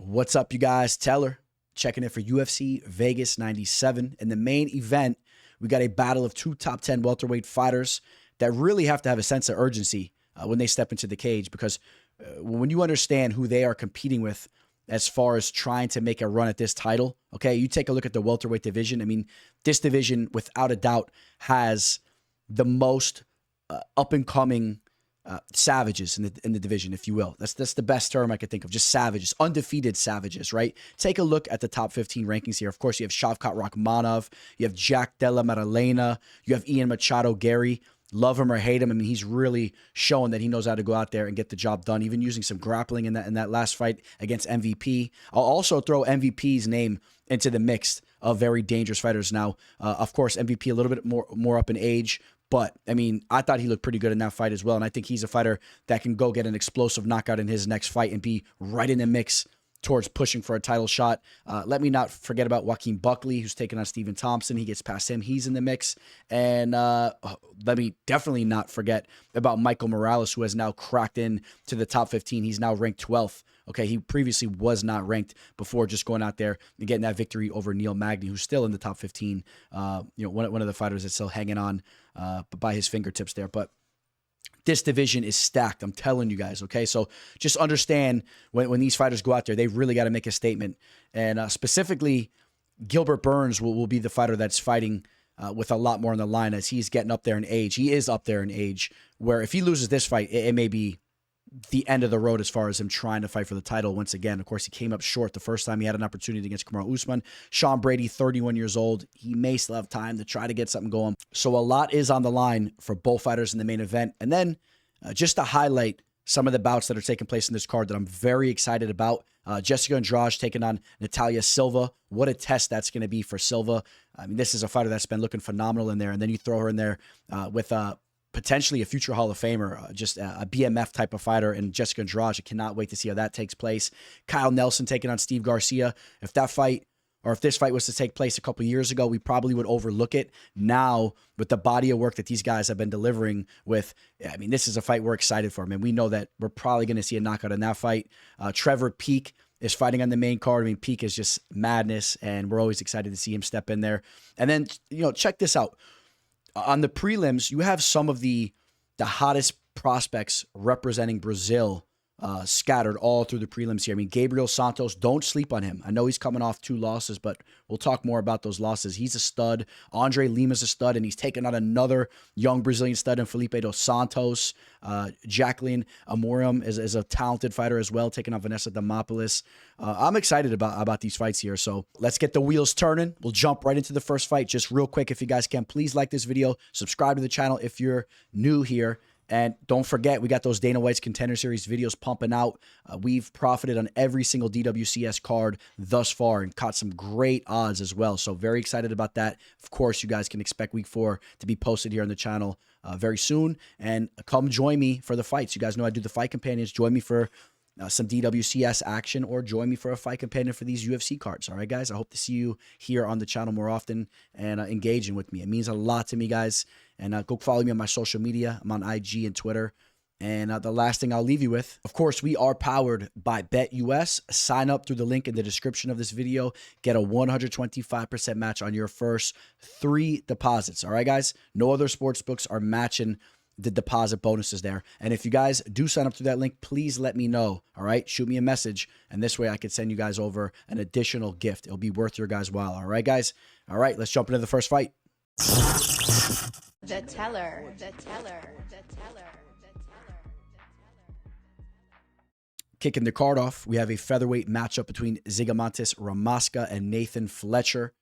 What's up, you guys? Teller checking in for UFC Vegas 97. In the main event, we got a battle of two top 10 welterweight fighters that really have to have a sense of urgency when they step into the cage, because when you understand who they are competing with as far as trying to make a run at this title, okay, you take a look at the welterweight division. I mean, this division, without a doubt, has the most up-and-coming savages in the division, if you will. That's the best term I could think of. Just savages, undefeated savages, right? Take a look at the top 15 rankings here. Of course, you have Shavkat Rakhmonov, you have Jack Della Maddalena, you have Ian Machado Gary. Love him or hate him, I mean, he's really showing that he knows how to go out there and get the job done, even using some grappling in that last fight against MVP. I'll also throw MVP's name into the mix of very dangerous fighters now. Of course, MVP a little bit more up in age, but, I mean, I thought he looked pretty good in that fight as well, and I think he's a fighter that can go get an explosive knockout in his next fight and be right in the mix towards pushing for a title shot. Let me not forget about Joaquin Buckley, who's taking on Stephen Thompson. He gets past him. He's in the mix. And let me definitely not forget about Michael Morales, who has now cracked in to the top 15. He's now ranked 12th. Okay, he previously was not ranked before just going out there and getting that victory over Neil Magny, who's still in the top 15. One of the fighters that's still hanging on by his fingertips there. But this division is stacked, I'm telling you guys, okay? So just understand when these fighters go out there, they've really got to make a statement. And specifically, Gilbert Burns will be the fighter that's fighting with a lot more on the line as he's getting up there in age. He is up there in age, where if he loses this fight, it may be the end of the road as far as him trying to fight for the title once again. Of course, he came up short the first time he had an opportunity against Kamaru Usman. Sean Brady, 31 years old. He may still have time to try to get something going. So a lot is on the line for both fighters in the main event. And then just to highlight some of the bouts that are taking place in this card that I'm very excited about. Jessica Andrade taking on Natalia Silva. What a test that's going to be for Silva. I mean, this is a fighter that's been looking phenomenal in there. And then you throw her in there with potentially a future Hall of Famer, just a BMF type of fighter, and Jessica Andrade. I cannot wait to see how that takes place. Kyle Nelson taking on Steve Garcia. If this fight was to take place a couple years ago, we probably would overlook it. Now, with the body of work that these guys have been delivering with, I mean, this is a fight we're excited for, man. We know that we're probably going to see a knockout in that fight. Trevor Peek is fighting on the main card. I mean, Peek is just madness, and we're always excited to see him step in there. And then, check this out. On the prelims, you have some of the hottest prospects representing Brazil scattered all through the prelims here. I mean, Gabriel Santos, don't sleep on him. I know he's coming off 2 losses, but we'll talk more about those losses. He's a stud. André Lima's a stud, and he's taking on another young Brazilian stud in Felipe dos Santos. Jaqueline Amorim is a talented fighter as well, taking on Vanessa Demopoulos. I'm excited about these fights here, so let's get the wheels turning. We'll jump right into the first fight. Just real quick, if you guys can, please like this video, subscribe to the channel if you're new here. And don't forget, we got those Dana White's Contender Series videos pumping out. We've profited on every single DWCS card thus far and caught some great odds as well. So very excited about that. Of course, you guys can expect week 4 to be posted here on the channel very soon. And come join me for the fights. You guys know I do the fight companions. Join me for some DWCS action, or join me for a fight companion for these UFC cards. All right, guys? I hope to see you here on the channel more often and engaging with me. It means a lot to me, guys. And go follow me on my social media. I'm on IG and Twitter. And the last thing I'll leave you with, of course, we are powered by BetUS. Sign up through the link in the description of this video. Get a 125% match on your first 3 deposits. All right, guys? No other sports books are matching the deposit bonuses there. And if you guys do sign up through that link, please let me know. All right? Shoot me a message. And this way I could send you guys over an additional gift. It'll be worth your guys' while. All right, guys? All right, let's jump into the first fight. The teller. Kicking the card off, we have a featherweight matchup between Zygimantas, Ramaska, and Nathan Fletcher.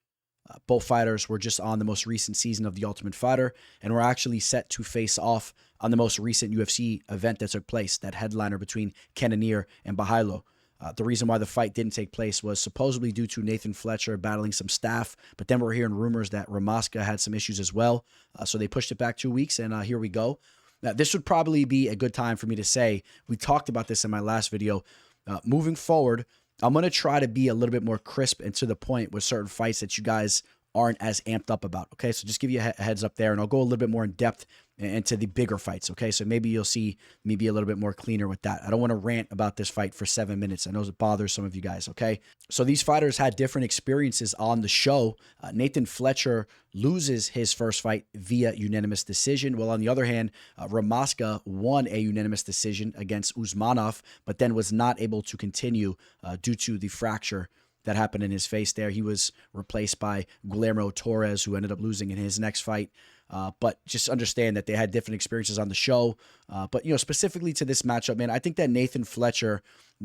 Both fighters were just on the most recent season of The Ultimate Fighter, and were actually set to face off on the most recent UFC event that took place, that headliner between Cannonier and Bahailo. The reason why the fight didn't take place was supposedly due to Nathan Fletcher battling some staph, but then we're hearing rumors that Ramaska had some issues as well, so they pushed it back 2 weeks, and here we go. Now, this would probably be a good time for me to say, we talked about this in my last video, moving forward, I'm going to try to be a little bit more crisp and to the point with certain fights that you guys aren't as amped up about, okay? So just give you a heads up there, and I'll go a little bit more in depth and to the bigger fights, okay? So maybe you'll see me be a little bit more cleaner with that. I don't want to rant about this fight for 7 minutes. I know it bothers some of you guys, okay? So these fighters had different experiences on the show. Nathan Fletcher loses his first fight via unanimous decision. Well, on the other hand, Ramaska won a unanimous decision against Usmanov, but then was not able to continue due to the fracture that happened in his face there. He was replaced by Guillermo Torres, who ended up losing in his next fight. But just understand that they had different experiences on the show. But, specifically to this matchup, man, I think that Nathan Fletcher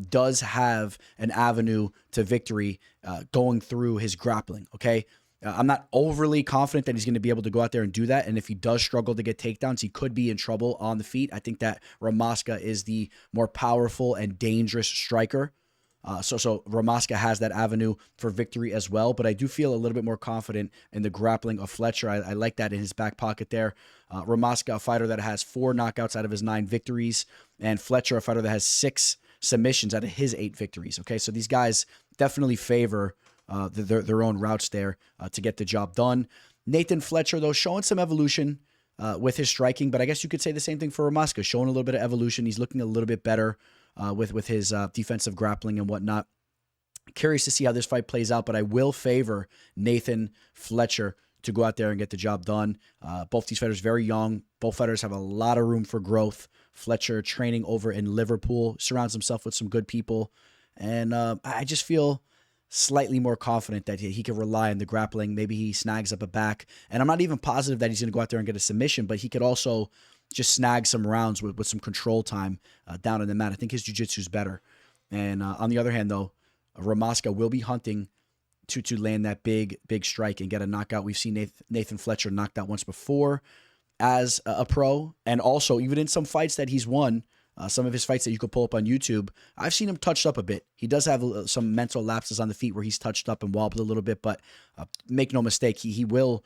does have an avenue to victory going through his grappling, okay? I'm not overly confident that he's going to be able to go out there and do that. And if he does struggle to get takedowns, he could be in trouble on the feet. I think that Ramaska is the more powerful and dangerous striker. So Ramaska has that avenue for victory as well, but I do feel a little bit more confident in the grappling of Fletcher. I like that in his back pocket there. Ramaska, a fighter that has 4 knockouts out of his 9 victories, and Fletcher, a fighter that has 6 submissions out of his 8 victories. Okay, so these guys definitely favor their own routes there to get the job done. Nathan Fletcher, though, showing some evolution with his striking, but I guess you could say the same thing for Ramaska, showing a little bit of evolution. He's looking a little bit better with his defensive grappling and whatnot. Curious to see how this fight plays out, but I will favor Nathan Fletcher to go out there and get the job done. Both these fighters very young. Both fighters have a lot of room for growth. Fletcher training over in Liverpool, surrounds himself with some good people, and I just feel slightly more confident that he can rely on the grappling. Maybe he snags up a back, and I'm not even positive that he's going to go out there and get a submission, but he could also just snag some rounds with some control time down in the mat. I think his jiu-jitsu is better. And on the other hand, though, Ramaska will be hunting to land that big strike and get a knockout. We've seen Nathan Fletcher knocked out once before as a pro, and also even in some fights that he's won, some of his fights that you could pull up on YouTube, I've seen him touched up a bit. He does have some mental lapses on the feet where he's touched up and wobbled a little bit, but make no mistake, he will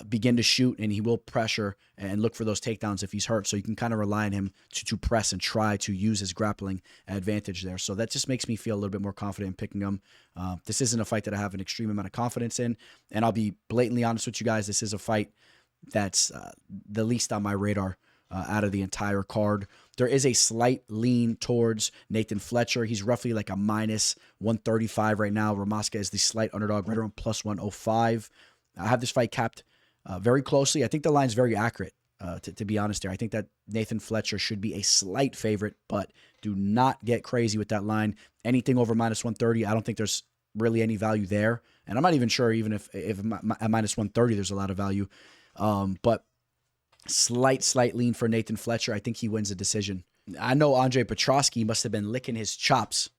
begin to shoot, and he will pressure and look for those takedowns if he's hurt. So you can kind of rely on him to press and try to use his grappling advantage there. So that just makes me feel a little bit more confident in picking him. This isn't a fight that I have an extreme amount of confidence in, and I'll be blatantly honest with you guys. This is a fight that's the least on my radar out of the entire card. There is a slight lean towards Nathan Fletcher. He's roughly like a minus 135 right now. Ramaska is the slight underdog, right around plus 105. I have this fight capped very closely. I think the line's very accurate, to be honest there. I think that Nathan Fletcher should be a slight favorite, but do not get crazy with that line. Anything over minus 130, I don't think there's really any value there. And I'm not even sure even if at minus 130 there's a lot of value. But slight lean for Nathan Fletcher. I think he wins the decision. I know André Petroski must have been licking his chops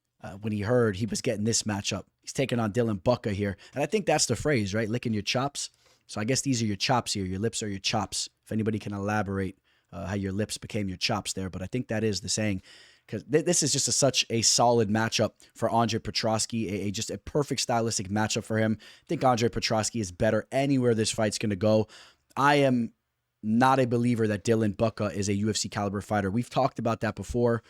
when he heard he was getting this matchup. He's taking on Budka here. And I think that's the phrase, right? Licking your chops. So I guess these are your chops here. Your lips are your chops. If anybody can elaborate how your lips became your chops there. But I think that is the saying, because this is just such a solid matchup for André Petroski, just a perfect stylistic matchup for him. I think André Petroski is better anywhere this fight's going to go. I am not a believer that Budka is a UFC caliber fighter. We've talked about that before.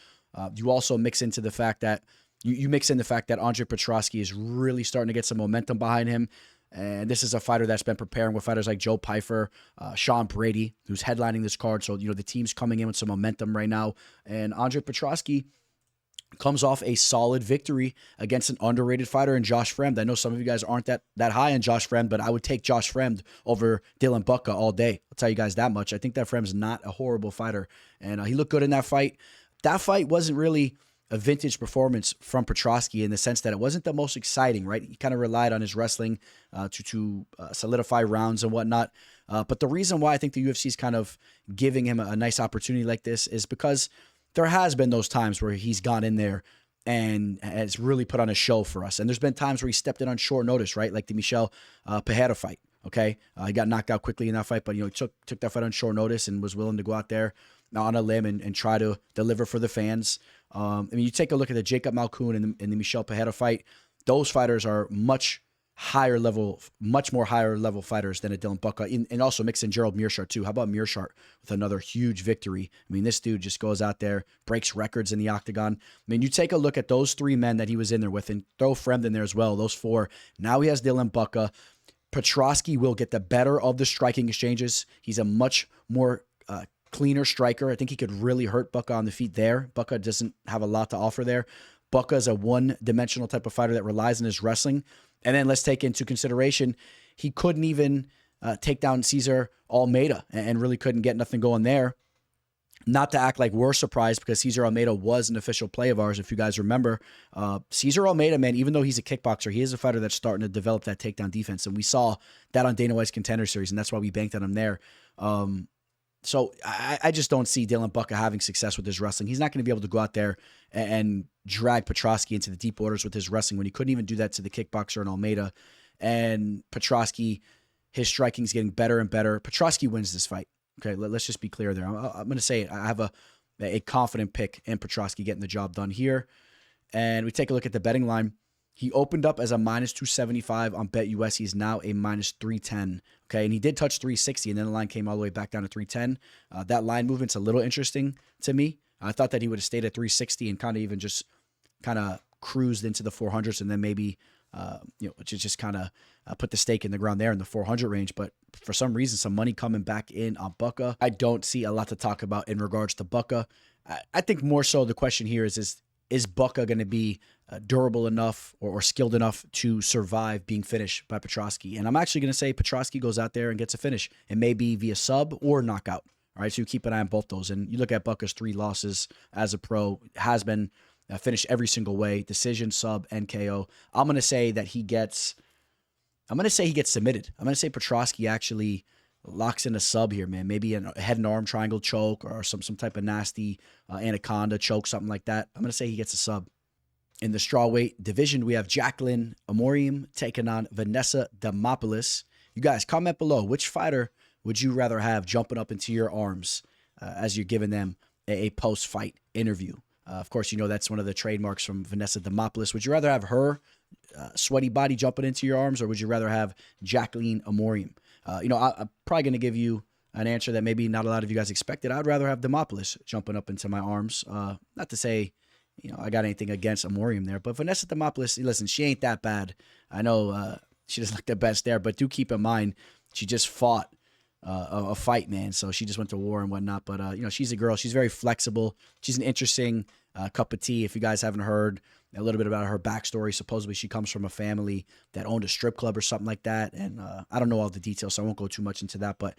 You also mix into the fact that you mix in the fact that André Petroski is really starting to get some momentum behind him. And this is a fighter that's been preparing with fighters like Joe Pyfer, Sean Brady, who's headlining this card. So, the team's coming in with some momentum right now. And André Petroski comes off a solid victory against an underrated fighter in Josh Fremd. I know some of you guys aren't that high on Josh Fremd, but I would take Josh Fremd over Budka all day. I'll tell you guys that much. I think that Fremd's not a horrible fighter. And he looked good in that fight. That fight wasn't really a vintage performance from Petroski in the sense that it wasn't the most exciting, right? He kind of relied on his wrestling to solidify rounds and whatnot. But the reason why I think the UFC is kind of giving him a nice opportunity like this is because there has been those times where he's gone in there and has really put on a show for us. And there's been times where he stepped in on short notice, right? Like the Michel Pereira fight, okay? He got knocked out quickly in that fight, but he took that fight on short notice and was willing to go out there on a limb and try to deliver for the fans. You take a look at the Jacob Malkoun and the Michel Pereira fight. Those fighters are much more higher level fighters than a Budka, and also mix in Gerald Meerschaert too. How about Meerschaert with another huge victory? This dude just goes out there, breaks records in the octagon. You take a look at those 3 men that he was in there with, and throw Fremd in there as well. Those 4. Now he has Budka. Petroski will get the better of the striking exchanges. He's a much more cleaner striker. I think he could really hurt Budka on the feet there. Budka doesn't have a lot to offer there. Budka is a one-dimensional type of fighter that relies on his wrestling. And then let's take into consideration, he couldn't even take down Cesar Almeida and really couldn't get nothing going there. Not to act like we're surprised, because Cesar Almeida was an official play of ours, if you guys remember. Cesar Almeida, man, even though he's a kickboxer, he is a fighter that's starting to develop that takedown defense. And we saw that on Dana White's Contender Series, and that's why we banked on him there. So I just don't see Dylan Budka having success with his wrestling. He's not going to be able to go out there and drag Petroski into the deep waters with his wrestling when he couldn't even do that to the kickboxer in Almeida. And Petroski, his striking is getting better and better. Petroski wins this fight. Okay, let's just be clear there. I'm going to say it. I have a confident pick in Petroski getting the job done here. And we take a look at the betting line. He opened up as a minus 275 on BetUS. He's now a minus 310. Okay, and he did touch 360, and then the line came all the way back down to 310. That line movement's a little interesting to me. I thought that he would have stayed at 360 and kind of even just kind of cruised into the 400s, and then maybe just kind of put the stake in the ground there in the 400 range. But for some reason, some money coming back in on Budka. I don't see a lot to talk about in regards to Budka. I think more so the question here is Budka going to be durable enough or skilled enough to survive being finished by Petroski? And I'm actually going to say Petroski goes out there and gets a finish. It may be via sub or knockout. All right, so you keep an eye on both those. And you look at Budka's 3 losses as a pro, has been finished every single way: decision, sub, and KO. I'm going to say he gets submitted. I'm going to say Petroski actually locks in a sub here, man. Maybe a head and arm triangle choke or some type of nasty anaconda choke, something like that. I'm going to say he gets a sub. In the strawweight division, we have Jaqueline Amorim taking on Vanessa Demopoulos. You guys, comment below. Which fighter would you rather have jumping up into your arms as you're giving them a post-fight interview? Of course, you know that's one of the trademarks from Vanessa Demopoulos. Would you rather have her sweaty body jumping into your arms, or would you rather have Jaqueline Amorim? I'm probably going to give you an answer that maybe not a lot of you guys expected. I'd rather have Demopoulos jumping up into my arms. Not to say, I got anything against Amorim there, but Vanessa Demopoulos, listen, she ain't that bad. I know she doesn't look the best there, but do keep in mind she just fought a fight, man. So she just went to war and whatnot. But she's a girl. She's very flexible. She's an interesting cup of tea. If you guys haven't heard a little bit about her backstory, supposedly she comes from a family that owned a strip club or something like that. And I don't know all the details, so I won't go too much into that. But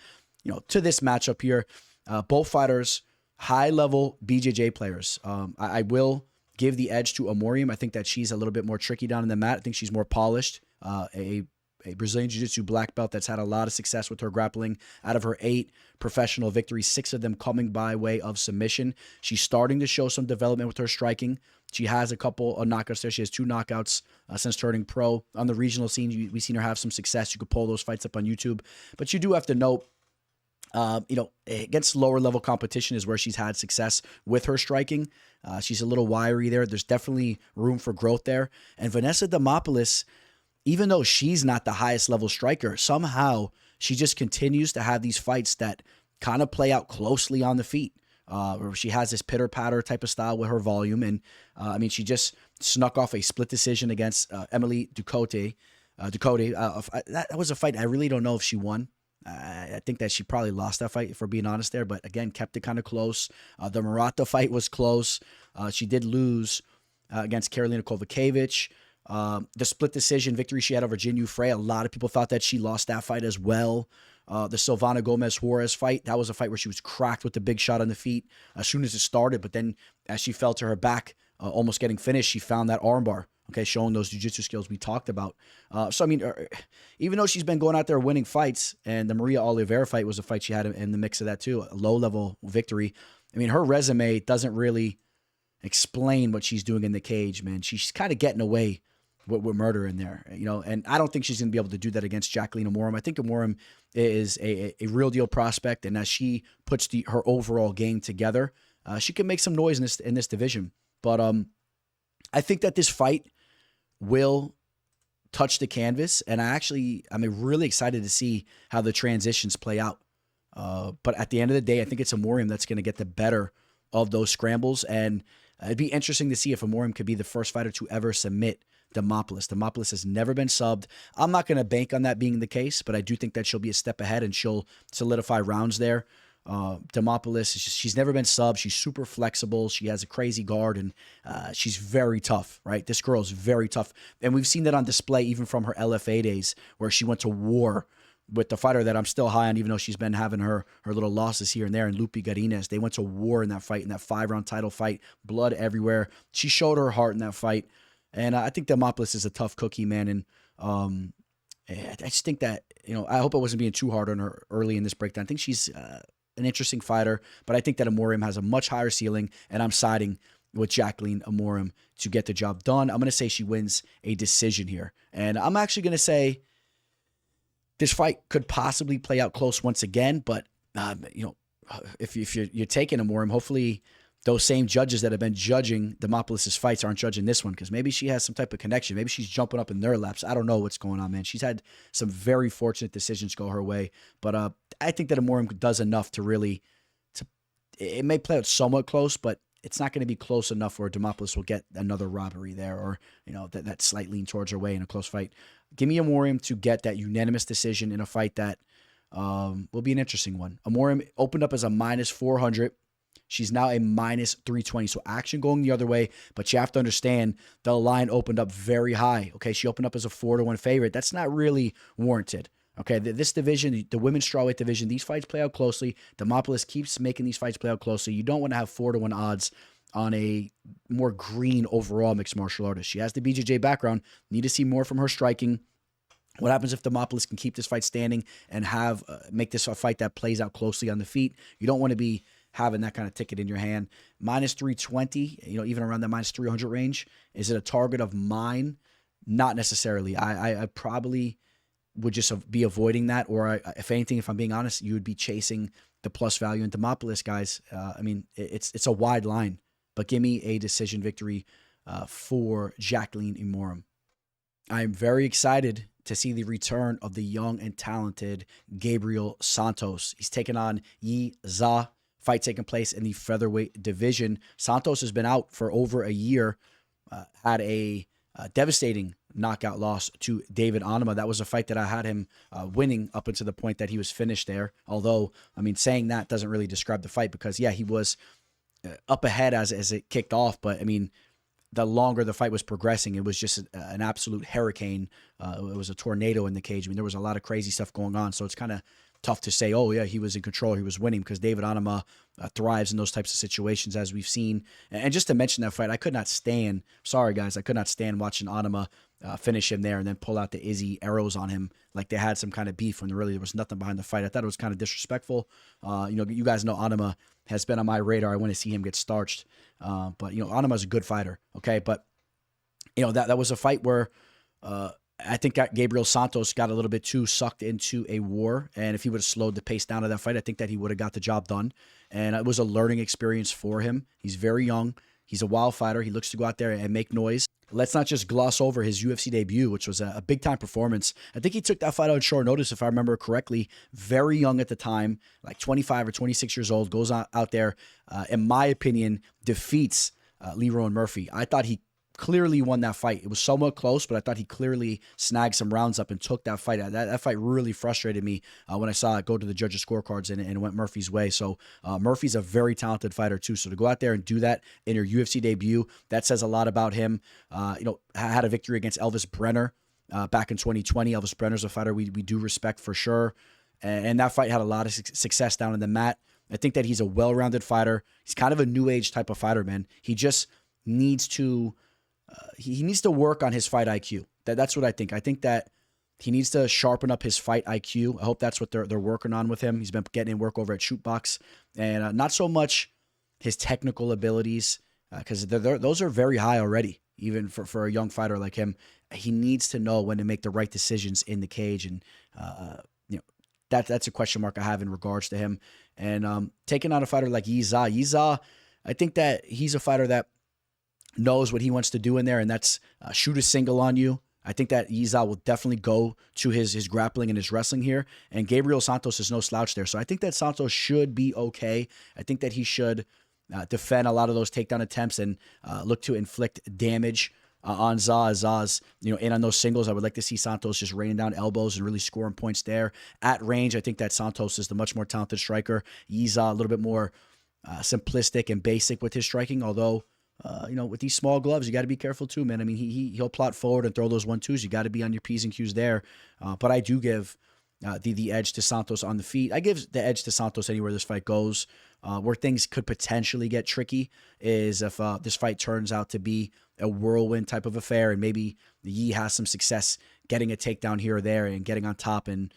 to this matchup here, both fighters, high-level BJJ players. I will give the edge to Amorim. I think that she's a little bit more tricky down in the mat. I think she's more polished. A Brazilian Jiu-Jitsu black belt that's had a lot of success with her grappling. Out of her 8 professional victories, 6 of them coming by way of submission. She's starting to show some development with her striking. She has a couple of knockouts there. She has 2 knockouts since turning pro. On the regional scene, we've seen her have some success. You could pull those fights up on YouTube. But you do have to note, against lower level competition is where she's had success with her striking. She's a little wiry there. There's definitely room for growth there. And Vanessa Demopoulos, even though she's not the highest level striker, somehow she just continues to have these fights that kind of play out closely on the feet. Where she has this pitter-patter type of style with her volume. And, she just snuck off a split decision against Emily Ducote. That was a fight I really don't know if she won. I think that she probably lost that fight, if we're being honest there. But, again, kept it kind of close. The Marotte fight was close. She did lose against Karolina Kovacevic. The split decision victory she had over Jin Yu Frey, a lot of people thought that she lost that fight as well. The Silvana Gomez-Juarez fight, that was a fight where she was cracked with the big shot on the feet as soon as it started. But then as she fell to her back, almost getting finished, she found that armbar, showing those jiu-jitsu skills we talked about. Even though she's been going out there winning fights, and the Maria Oliveira fight was a fight she had in the mix of that too, a low-level victory. Her resume doesn't really explain what she's doing in the cage, man. She's kind of getting away with murder in there, and I don't think she's going to be able to do that against Jaqueline Amorim. I think Amorim is a real deal prospect, and as she puts her overall game together, she can make some noise in this division. But I think that this fight will touch the canvas, and I'm really excited to see how the transitions play out. But at the end of the day, I think it's Amorim that's going to get the better of those scrambles, and it'd be interesting to see if Amorim could be the first fighter to ever submit Demopoulos. Demopoulos has never been subbed. I'm not going to bank on that being the case, but I do think that she'll be a step ahead and she'll solidify rounds there. Demopoulos, she's never been sub. She's super flexible. She has a crazy guard, and she's very tough, right? This girl is very tough. And we've seen that on display even from her LFA days, where she went to war with the fighter that I'm still high on, even though she's been having her little losses here and there, and Lupe Garines. They went to war in that fight, in that 5-round title fight, blood everywhere. She showed her heart in that fight. And I think Demopoulos is a tough cookie, man. And I just think that, I hope I wasn't being too hard on her early in this breakdown. I think she's an interesting fighter, but I think that Amorim has a much higher ceiling, and I'm siding with Jaqueline Amorim to get the job done. I'm going to say she wins a decision here. And I'm actually going to say this fight could possibly play out close once again, but if you're taking Amorim, hopefully those same judges that have been judging Demopoulos' fights aren't judging this one, because maybe she has some type of connection. Maybe she's jumping up in their laps. I don't know what's going on, man. She's had some very fortunate decisions go her way, but I think that Amorim does enough to really, it may play out somewhat close, but it's not going to be close enough where Demopoulos will get another robbery there, or that slight lean towards her way in a close fight. Give me Amorim to get that unanimous decision in a fight that will be an interesting one. Amorim opened up as a -400. She's now a -320. So action going the other way, but you have to understand the line opened up very high. Okay, she opened up as a 4-1 favorite. That's not really warranted. Okay, this division, the women's strawweight division, these fights play out closely. Demopoulos keeps making these fights play out closely. You don't want to have 4-1 odds on a more green overall mixed martial artist. She has the BJJ background. Need to see more from her striking. What happens if Demopoulos can keep this fight standing and make this a fight that plays out closely on the feet? You don't want to be having that kind of ticket in your hand. -320, even around that -300 range. Is it a target of mine? Not necessarily. I probably would just be avoiding that, or if anything, if I'm being honest, you would be chasing the plus value in Demopoulos, guys. It's a wide line, but give me a decision victory for Jaqueline Amorim. I'm very excited to see the return of the young and talented Gabriel Santos. He's taking on Yizha. Fight taking place in the featherweight division. Santos has been out for over a year, had a devastating knockout loss to David Onama. That was a fight that I had him winning up until the point that he was finished there. Although, saying that doesn't really describe the fight, because, yeah, he was up ahead as it kicked off. But, the longer the fight was progressing, it was just an absolute hurricane. It was a tornado in the cage. There was a lot of crazy stuff going on. So it's kind of tough to say, oh, yeah, he was in control, he was winning, because David Onama thrives in those types of situations, as we've seen. And just to mention that fight, I could not stand watching Onama finish him there and then pull out the Izzy arrows on him like they had some kind of beef when really there was nothing behind the fight. I thought it was kind of disrespectful. You guys know Onama has been on my radar. I want to see him get starched. But Onama's a good fighter, okay? But, that was a fight where I think that Gabriel Santos got a little bit too sucked into a war, and if he would have slowed the pace down of that fight, I think that he would have got the job done. And it was a learning experience for him. He's very young. He's a wild fighter. He looks to go out there and make noise. Let's not just gloss over his UFC debut, which was a big-time performance. I think he took that fight on short notice, if I remember correctly. Very young at the time, like 25 or 26 years old, goes out there, in my opinion, defeats Leroy Murphy. I thought he clearly won that fight. It was somewhat close, but I thought he clearly snagged some rounds up and took that fight. That fight really frustrated me when I saw it go to the judges' scorecards and it went Murphy's way. So Murphy's a very talented fighter too. So to go out there and do that in your UFC debut, that says a lot about him. Had a victory against Elvis Brenner back in 2020. Elvis Brenner's a fighter we do respect for sure. And that fight had a lot of success down in the mat. I think that he's a well-rounded fighter. He's kind of a new age type of fighter, man. He just needs to he needs to work on his fight IQ. That's what I think. I think that he needs to sharpen up his fight IQ. I hope that's what they're working on with him. He's been getting in work over at Shootbox, and not so much his technical abilities, because those are very high already, even for a young fighter like him. He needs to know when to make the right decisions in the cage, and that's a question mark I have in regards to him. And taking on a fighter like Yizha, I think that he's a fighter that knows what he wants to do in there, and that's shoot a single on you. I think that Yizha will definitely go to his grappling and his wrestling here, and Gabriel Santos is no slouch there. So I think that Santos should be okay. I think that he should defend a lot of those takedown attempts and look to inflict damage on Zaz, in on those singles. I would like to see Santos just raining down elbows and really scoring points there. At range, I think that Santos is the much more talented striker. Yizha a little bit more simplistic and basic with his striking, although, with these small gloves, you got to be careful too, man. I mean, he'll plot forward and throw those 1-2s. You got to be on your P's and Q's there. But I do give the edge to Santos on the feet. I give the edge to Santos anywhere this fight goes. Where things could potentially get tricky is if this fight turns out to be a whirlwind type of affair, and maybe Yi has some success getting a takedown here or there and getting on top and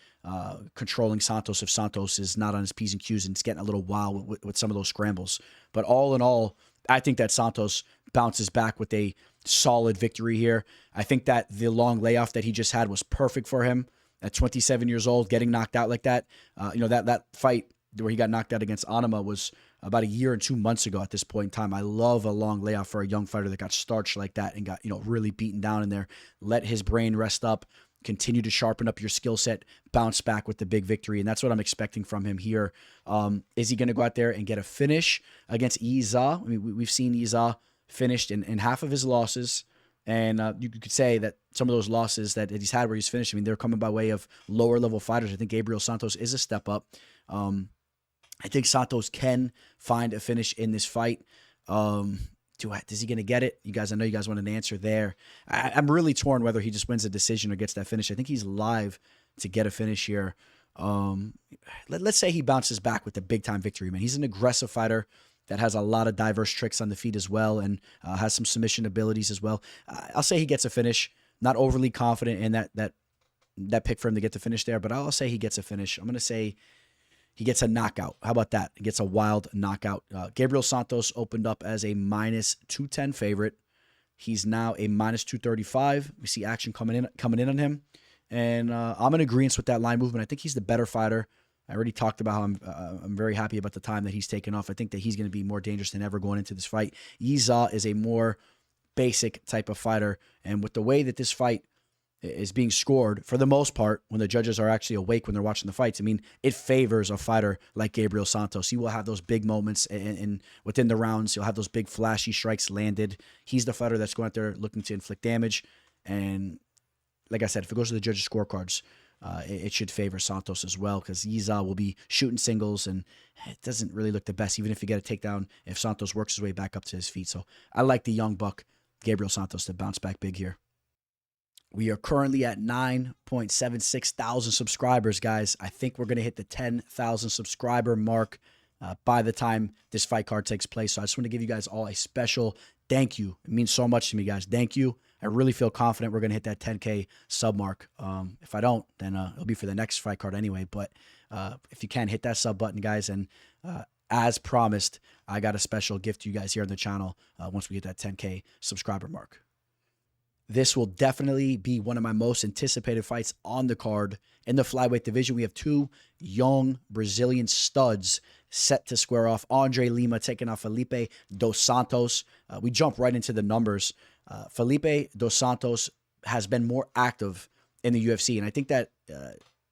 controlling Santos if Santos is not on his P's and Q's and it's getting a little wild with some of those scrambles. But all in all, I think that Santos bounces back with a solid victory here. I think that the long layoff that he just had was perfect for him. At 27 years old, getting knocked out like that, that fight where he got knocked out against Anima was about a year and 2 months ago at this point in time. I love a long layoff for a young fighter that got starched like that and got, really beaten down in there. Let his brain rest up, continue to sharpen up your skill set, bounce back with the big victory. And that's what I'm expecting from him here. Is he going to go out there and get a finish against Yizha? I mean, we've seen Yizha finished in half of his losses. And you could say that some of those losses that he's had where he's finished, I mean, they're coming by way of lower level fighters. I think Gabriel Santos is a step up. I think Santos can find a finish in this fight. Is he going to get it? I know you guys want an answer there. I'm really torn whether he just wins a decision or gets that finish. I think he's live to get a finish here. Let's say he bounces back with a big time victory, man. He's an aggressive fighter that has a lot of diverse tricks on the feet as well, and has some submission abilities as well. I'll say he gets a finish. Not overly confident in that pick for him to get the finish there, but I'll say he gets a finish. I'm going to say he gets a knockout. How about that? He gets a wild knockout. Gabriel Santos opened up as a -210 favorite. He's now a -235. We see action coming in on him, and I'm in agreement with that line movement. I think he's the better fighter. I already talked about how I'm very happy about the time that he's taken off. I think that he's going to be more dangerous than ever going into this fight. Yizha is a more basic type of fighter, and with the way that this fight is being scored, for the most part, when the judges are actually awake when they're watching the fights, I mean, it favors a fighter like Gabriel Santos. He will have those big moments and within the rounds. He'll have those big flashy strikes landed. He's the fighter that's going out there looking to inflict damage. And like I said, if it goes to the judges' scorecards, it should favor Santos as well, because Yizha will be shooting singles, and it doesn't really look the best, even if you get a takedown, if Santos works his way back up to his feet. So I like the young buck, Gabriel Santos, to bounce back big here. We are currently at 9.76 thousand subscribers, guys. I think we're going to hit the 10,000 subscriber mark by the time this fight card takes place. So I just want to give you guys all a special thank you. It means so much to me, guys. Thank you. I really feel confident we're going to hit that 10K sub mark. If I don't, then it'll be for the next fight card anyway. But if you can, hit that sub button, guys. And as promised, I got a special gift to you guys here on the channel once we get that 10K subscriber mark. This will definitely be one of my most anticipated fights on the card. In the flyweight division, we have two young Brazilian studs set to square off. André Lima taking off Felipe dos Santos. We jump right into the numbers. Felipe dos Santos has been more active in the UFC, and I think that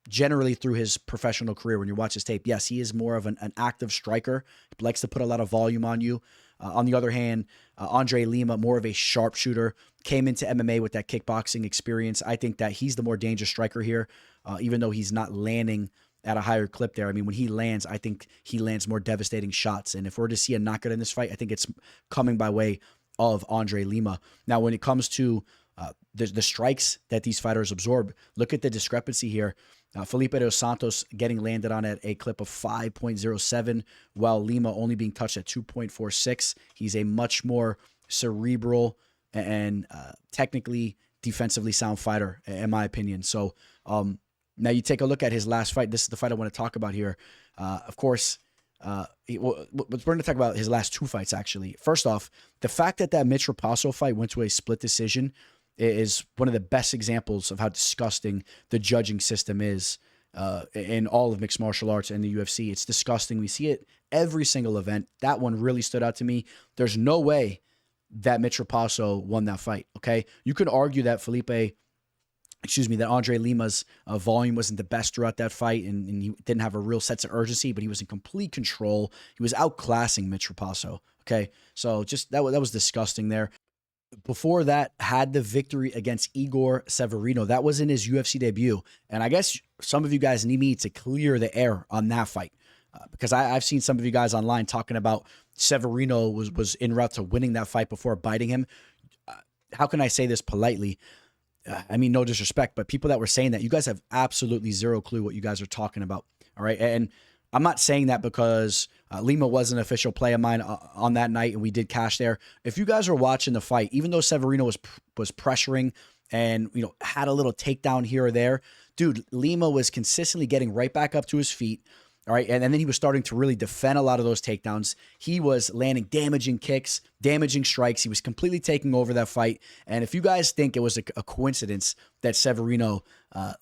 generally through his professional career, when you watch his tape, yes, he is more of an active striker. He likes to put a lot of volume on you. On the other hand, André Lima, more of a sharpshooter, came into MMA with that kickboxing experience. I think that he's the more dangerous striker here, even though he's not landing at a higher clip there. I mean, when he lands, I think he lands more devastating shots. And if we're to see a knockout in this fight, I think it's coming by way of André Lima. Now, when it comes to the strikes that these fighters absorb, look at the discrepancy here. Felipe dos Santos getting landed on at a clip of 5.07, while Lima only being touched at 2.46. He's a much more cerebral and technically defensively sound fighter, in my opinion. So now you take a look at his last fight. This is the fight I want to talk about here. Of course, we're going to talk about his last two fights, actually. First off, the fact that Mitch Rapasso fight went to a split decision is one of the best examples of how disgusting the judging system is in all of mixed martial arts and the UFC. It's disgusting. We see it every single event. That one really stood out to me. There's no way that Mitch Rapasso won that fight, okay? You could argue that that André Lima's volume wasn't the best throughout that fight, and he didn't have a real sense of urgency, but he was in complete control. He was outclassing Mitch Rapasso, okay? So just that was disgusting there. before that, had the victory against Igor Severino. That was in his UFC debut. And I guess some of you guys need me to clear the air on that fight. Because I've seen some of you guys online talking about Severino was en route to winning that fight before biting him. How can I say this politely? I mean, no disrespect, but people that were saying that, you guys have absolutely zero clue what you guys are talking about. All right. And I'm not saying that because Lima was an official play of mine on that night and we did cash there. If you guys were watching the fight, even though Severino was pressuring and, had a little takedown here or there, dude, Lima was consistently getting right back up to his feet. All right. And then he was starting to really defend a lot of those takedowns. He was landing damaging kicks, damaging strikes. He was completely taking over that fight. And if you guys think it was a coincidence that Severino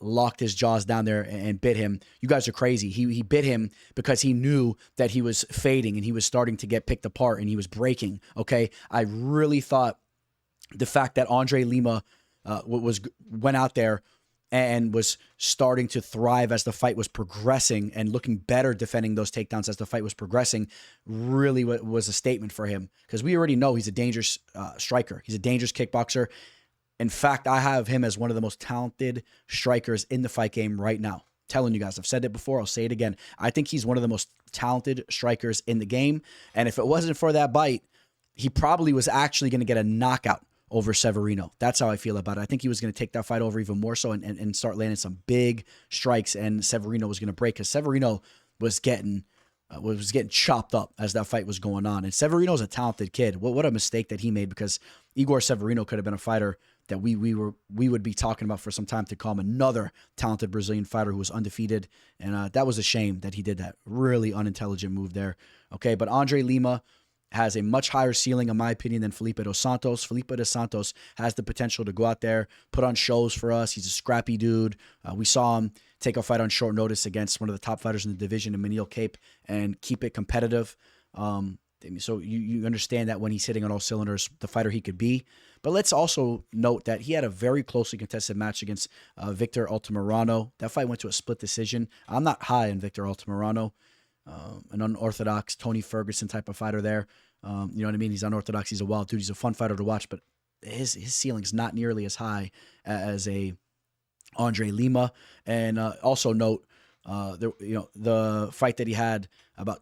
locked his jaws down there and bit him, you guys are crazy. He bit him because he knew that he was fading and he was starting to get picked apart and he was breaking. Okay. I really thought the fact that Andre Lima went out there and was starting to thrive as the fight was progressing and looking better defending those takedowns as the fight was progressing really was a statement for him, because we already know he's a dangerous striker. He's a dangerous kickboxer. In fact, I have him as one of the most talented strikers in the fight game right now. Telling you guys, I've said it before, I'll say it again. I think he's one of the most talented strikers in the game. And if it wasn't for that bite, he probably was actually going to get a knockout over Severino. That's how I feel about it. I think he was going to take that fight over even more so and start landing some big strikes, and Severino was going to break, because Severino was getting chopped up as that fight was going on. And Severino's a talented kid. What a mistake that he made, because Igor Severino could have been a fighter that we would be talking about for some time to come. Another talented Brazilian fighter who was undefeated, and that was a shame that he did that. Really unintelligent move there. Okay, but Andre Lima has a much higher ceiling, in my opinion, than Felipe dos Santos. Felipe dos Santos has the potential to go out there, put on shows for us. He's a scrappy dude. We saw him take a fight on short notice against one of the top fighters in the division, in Manil Cape, and keep it competitive. So you understand that when he's hitting on all cylinders, the fighter he could be. But let's also note that he had a very closely contested match against Victor Altamirano. That fight went to a split decision. I'm not high on Victor Altamirano. An unorthodox Tony Ferguson type of fighter there. You know what I mean? He's unorthodox. He's a wild dude. He's a fun fighter to watch, but his ceiling's not nearly as high as a Andre Lima. And also note, the fight that he had about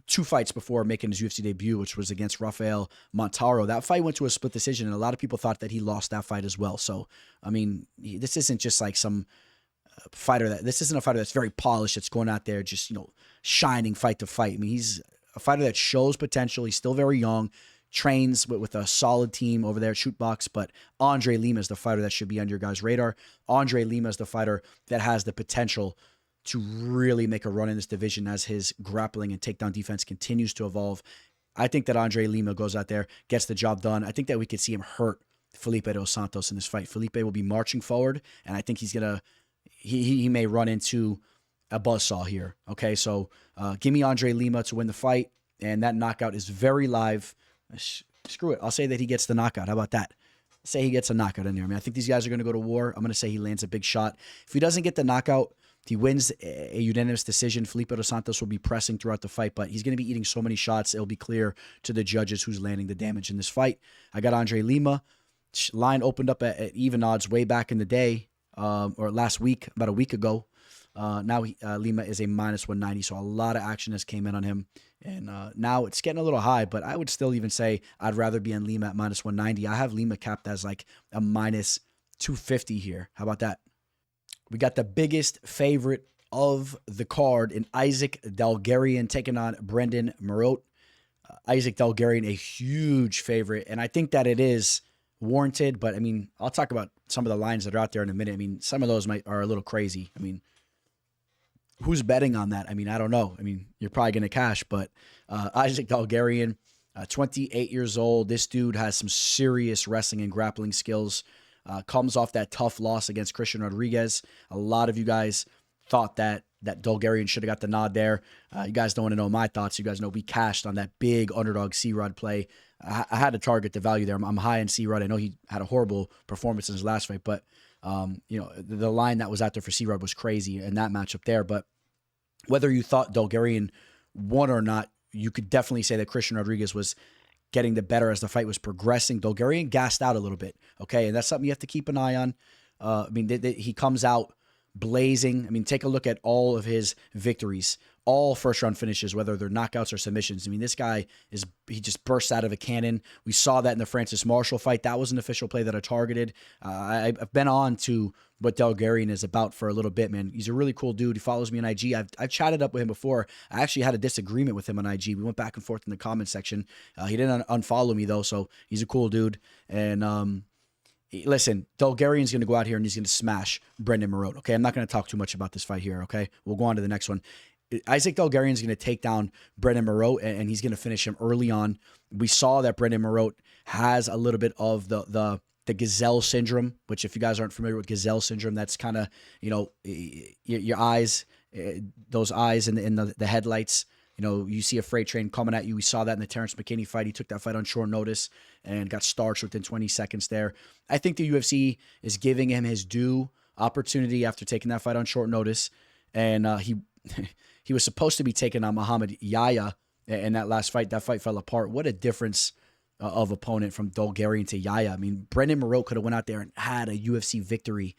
2 fights before making his UFC debut, which was against Rafael Montaro. That fight went to a split decision, and a lot of people thought that he lost that fight as well. So, I mean, this isn't just like some this isn't a fighter that's very polished, that's going out there just, shining fight to fight. I mean, he's a fighter that shows potential. He's still very young, trains with a solid team over there at Shootbox, but Andre Lima is the fighter that should be on your guys' radar. Andre Lima is the fighter that has the potential to really make a run in this division as his grappling and takedown defense continues to evolve. I think that Andre Lima goes out there, gets the job done. I think that we could see him hurt Felipe dos Santos in this fight. Felipe will be marching forward, and I think he's going to he may run into a buzzsaw here. Okay, so give me Andre Lima to win the fight, and that knockout is very live. Screw it. I'll say that he gets the knockout. How about that? Say he gets a knockout in there. I mean, I think these guys are going to go to war. I'm going to say he lands a big shot. If he doesn't get the knockout, he wins a unanimous decision. Felipe dos Santos will be pressing throughout the fight, but he's going to be eating so many shots, it'll be clear to the judges who's landing the damage in this fight. I got Andre Lima. Line opened up at even odds way back in the day, or last week, about a week ago. Now Lima is a minus 190, so a lot of action has came in on him. And now it's getting a little high, but I would still even say I'd rather be on Lima at minus 190. I have Lima capped as like a minus 250 here. How about that? We got the biggest favorite of the card in Isaac Dulgarian taking on Brendon Marotte. Isaac Dulgarian, a huge favorite, and I think that it is warranted, but I mean, I'll talk about some of the lines that are out there in a minute. I mean, some of those are a little crazy. I mean, who's betting on that? I mean, I don't know. I mean, you're probably going to cash, but Isaac Dulgarian, 28 years old. This dude has some serious wrestling and grappling skills. Comes off that tough loss against Christian Rodriguez. A lot of you guys thought that Dulgarian should have got the nod there. You guys don't want to know my thoughts. You guys know we cashed on that big underdog C-Rod play. I had to target the value there. I'm high in C-Rod. I know he had a horrible performance in his last fight, but the line that was out there for C-Rod was crazy in that matchup there. But whether you thought Dulgarian won or not, you could definitely say that Christian Rodriguez was getting the better as the fight was progressing. Dulgarian gassed out a little bit, okay? And that's something you have to keep an eye on. I mean, he comes out blazing. I mean, take a look at all of his victories, all first-round finishes, whether they're knockouts or submissions. I mean, this guy, he just bursts out of a cannon. We saw that in the Francis Marshall fight. That was an official play that I targeted. I've been on to what Dulgarian is about for a little bit, man. He's a really cool dude. He follows me on IG. I've chatted up with him before. I actually had a disagreement with him on IG. We went back and forth in the comment section. He didn't unfollow me, though, so he's a cool dude. And listen, Dulgarian's going to go out here and he's going to smash Brendon Marotte, okay? I'm not going to talk too much about this fight here, okay? We'll go on to the next one. Isaac Dulgarian's going to take down Brendon Marotte, and he's going to finish him early on. We saw that Brendon Marotte has a little bit of the gazelle syndrome, which if you guys aren't familiar with gazelle syndrome, that's kind of, your eyes, those eyes in the headlights. You see a freight train coming at you. We saw that in the Terrence McKinney fight. He took that fight on short notice and got starched within 20 seconds there. I think the UFC is giving him his due opportunity after taking that fight on short notice. And he was supposed to be taking on Muhammad Yahya in that last fight. That fight fell apart. What a difference of opponent from Dulgarian to Yahya. I mean, Brendon Marotte could have went out there and had a UFC victory.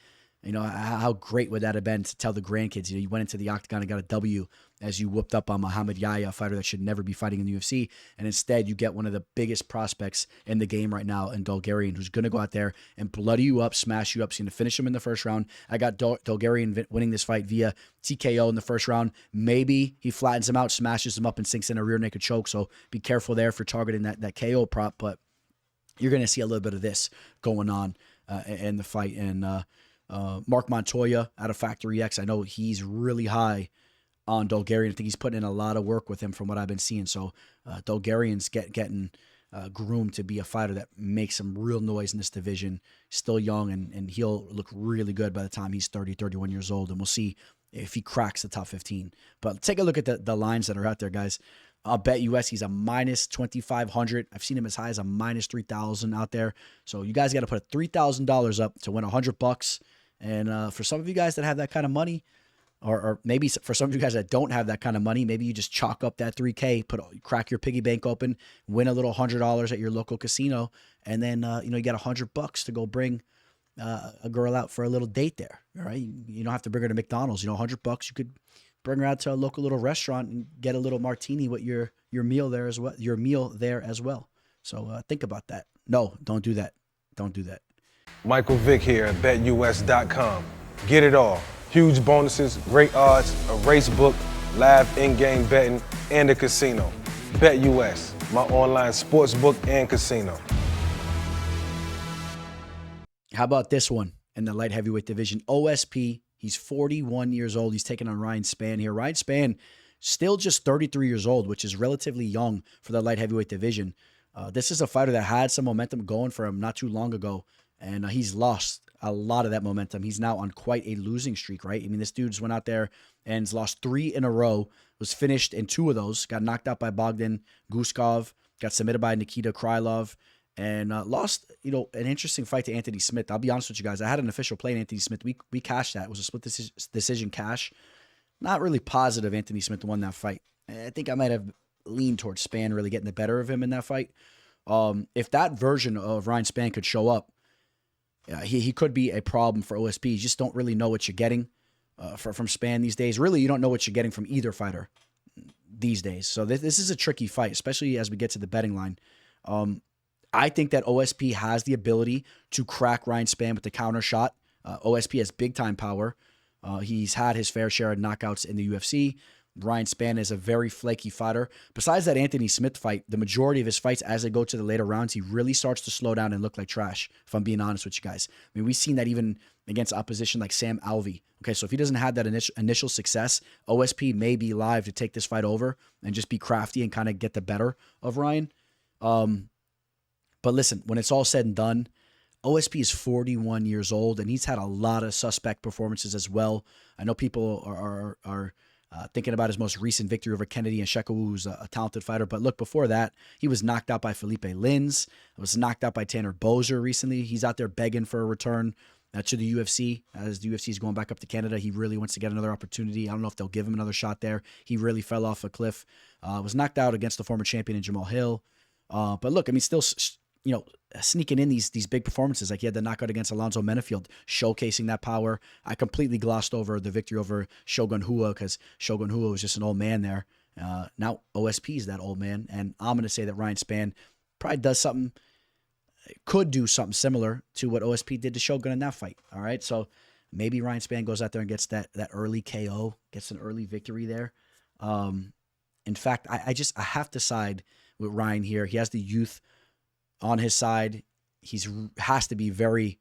How great would that have been to tell the grandkids? You went into the octagon and got a W as you whooped up on Muhammad Yahya, a fighter that should never be fighting in the UFC. And instead, you get one of the biggest prospects in the game right now in Dulgarian, who's going to go out there and bloody you up, smash you up. He's going to finish him in the first round. I got Dulgarian winning this fight via TKO in the first round. Maybe he flattens him out, smashes him up, and sinks in a rear naked choke. So be careful there if you're targeting that KO prop. But you're going to see a little bit of this going on in the fight. And Mark Montoya out of Factory X, I know he's really high on Dulgarian. I think he's putting in a lot of work with him from what I've been seeing. So Dulgarian's getting groomed to be a fighter that makes some real noise in this division. Still young, and he'll look really good by the time he's 30, 31 years old. And we'll see if he cracks the top 15. But take a look at the lines that are out there, guys. I'll bet US he's a minus 2,500. I've seen him as high as a minus 3,000 out there. So you guys got to put $3,000 up to win $100. And for some of you guys that have that kind of money, or maybe for some of you guys that don't have that kind of money, maybe you just chalk up that $3K, crack your piggy bank open, win a little $100 at your local casino, and then you get $100 to go bring a girl out for a little date there. All right, you don't have to bring her to McDonald's. $100 you could bring her out to a local little restaurant and get a little martini with your meal there as well. Your meal there as well. So think about that. No, don't do that. Don't do that. Michael Vick here at BetUS.com. Get it all. Huge bonuses, great odds, a race book, live in-game betting, and a casino. BetUS, my online sports book and casino. How about this one in the light heavyweight division? OSP, he's 41 years old. He's taking on Ryan Spann here. Ryan Spann, still just 33 years old, which is relatively young for the light heavyweight division. This is a fighter that had some momentum going for him not too long ago, and he's lost a lot of that momentum. He's now on quite a losing streak, right? I mean, this dude's went out there and has lost 3 in a row, was finished in 2 of those, got knocked out by Bogdan Guskov, got submitted by Nikita Krylov, and lost, an interesting fight to Anthony Smith. I'll be honest with you guys. I had an official play in Anthony Smith. We cashed that. It was a split decision cash. Not really positive Anthony Smith won that fight. I think I might have leaned towards Spann really getting the better of him in that fight. If that version of Ryan Spann could show up, he could be a problem for OSP. You just don't really know what you're getting from Spann these days. Really, you don't know what you're getting from either fighter these days. So this is a tricky fight, especially as we get to the betting line. I think that OSP has the ability to crack Ryan Spann with the counter shot. OSP has big-time power. He's had his fair share of knockouts in the UFC. Ryan Spann is a very flaky fighter. Besides that Anthony Smith fight, the majority of his fights as they go to the later rounds, he really starts to slow down and look like trash, if I'm being honest with you guys. I mean, we've seen that even against opposition like Sam Alvey. Okay, so if he doesn't have that initial success, OSP may be live to take this fight over and just be crafty and kind of get the better of Ryan. But listen, when it's all said and done, OSP is 41 years old, and he's had a lot of suspect performances as well. I know people are thinking about his most recent victory over Kennedy and Sheku, who's a talented fighter. But look, before that, he was knocked out by Felipe Lins. Was knocked out by Tanner Boser recently. He's out there begging for a return to the UFC. As the UFC is going back up to Canada, he really wants to get another opportunity. I don't know if they'll give him another shot there. He really fell off a cliff. Was knocked out against the former champion in Jamal Hill. But look, I mean, still, sneaking in these big performances. Like he had the knockout against Alonzo Menefield, showcasing that power. I completely glossed over the victory over Shogun Hua because Shogun Hua was just an old man there. Now OSP is that old man, and I'm going to say that Ryan Spann probably could do something similar to what OSP did to Shogun in that fight. All right, so maybe Ryan Spann goes out there and gets that early KO, gets an early victory there. In fact, I have to side with Ryan here. He has the youth on his side. Has to be very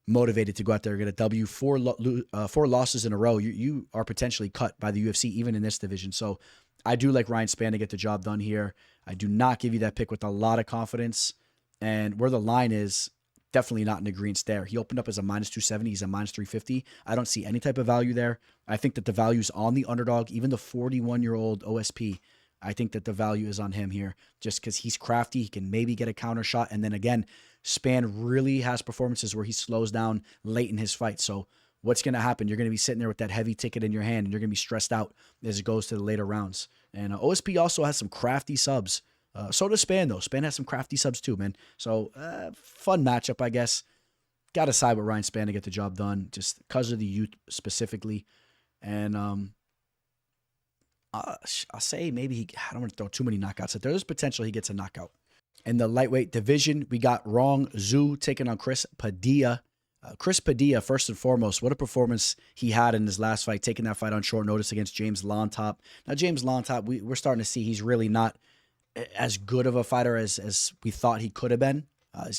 motivated to go out there and get a W. Four losses in a row. You are potentially cut by the UFC even in this division. So I do like Ryan Spann to get the job done here. I do not give you that pick with a lot of confidence. And where the line is, definitely not in agreement there. He opened up as a -270. He's a -350. I don't see any type of value there. I think that the value is on the underdog, even the 41-year-old OSP. I think that the value is on him here just because he's crafty. He can maybe get a counter shot. And then again, Spann really has performances where he slows down late in his fight. So what's going to happen? You're going to be sitting there with that heavy ticket in your hand, and you're going to be stressed out as it goes to the later rounds. And OSP also has some crafty subs. So does Spann, though. Spann has some crafty subs too, man. So fun matchup, I guess. Got to side with Ryan Spann to get the job done just because of the youth specifically. And I'll say maybe I don't want to throw too many knockouts out there. There's potential he gets a knockout. In the lightweight division, we got Rongzhu taking on Chris Padilla. Chris Padilla, first and foremost, what a performance he had in his last fight, taking that fight on short notice against James Lontop. Now, James Lontop, we're starting to see he's really not as good of a fighter as we thought he could have been.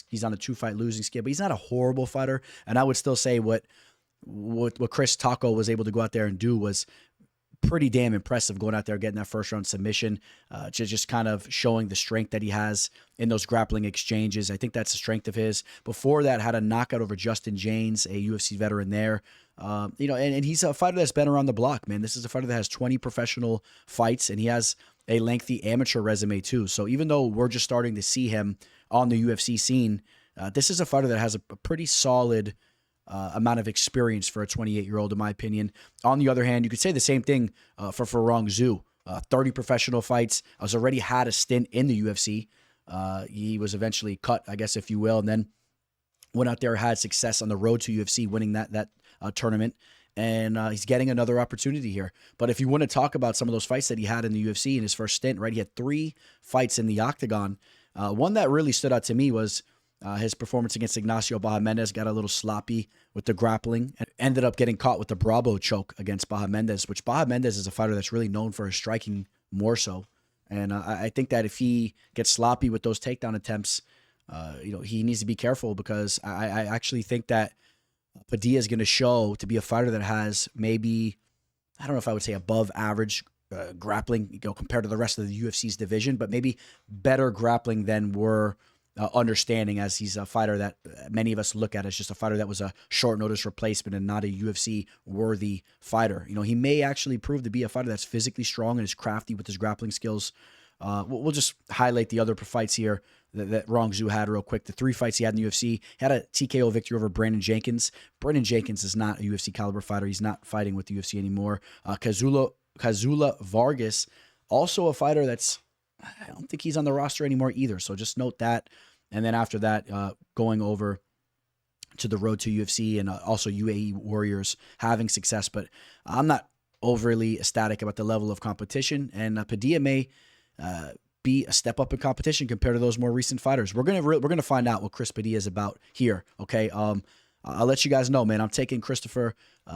He's on a 2-fight losing skid, but he's not a horrible fighter. And I would still say what Chris Taco was able to go out there and do was pretty damn impressive, going out there getting that first round submission, just kind of showing the strength that he has in those grappling exchanges. I think that's a strength of his. Before that, had a knockout over Justin James, a UFC veteran there. And he's a fighter that's been around the block, man. This is a fighter that has 20 professional fights, and he has a lengthy amateur resume too. So even though we're just starting to see him on the UFC scene, this is a fighter that has a pretty solid amount of experience for a 28-year-old, in my opinion. On the other hand, you could say the same thing for Rongzhu. 30 professional fights. Has already had a stint in the UFC. He was eventually cut, I guess, if you will, and then went out there, had success on the road to UFC, winning that tournament. And he's getting another opportunity here. But if you want to talk about some of those fights that he had in the UFC in his first stint, right? He had 3 fights in the octagon. One that really stood out to me was his performance against Ignacio Bahamondes. Got a little sloppy with the grappling and ended up getting caught with the Bravo choke against Bahamondes, which Bahamondes is a fighter that's really known for his striking more so. And I think that if he gets sloppy with those takedown attempts, he needs to be careful because I actually think that Padilla is going to show to be a fighter that has maybe, I don't know if I would say above average grappling, compared to the rest of the UFC's division, but maybe better grappling than we're understanding, as he's a fighter that many of us look at as just a fighter that was a short notice replacement and not a UFC worthy fighter. He may actually prove to be a fighter that's physically strong and is crafty with his grappling skills. We'll just highlight the other fights here that Rongzhu had real quick. The 3 fights he had in the UFC. He had a TKO victory over Brandon Jenkins. Brandon Jenkins is not a UFC caliber fighter. He's not fighting with the UFC anymore. Kazula Vargas, also a fighter that's, I don't think he's on the roster anymore either. So just note that. And then after that, going over to the road to UFC and also UAE Warriors having success. But I'm not overly ecstatic about the level of competition. And Padilla may be a step up in competition compared to those more recent fighters. We're gonna find out what Chris Padilla is about here. Okay. I'll let you guys know, man. I'm taking Christopher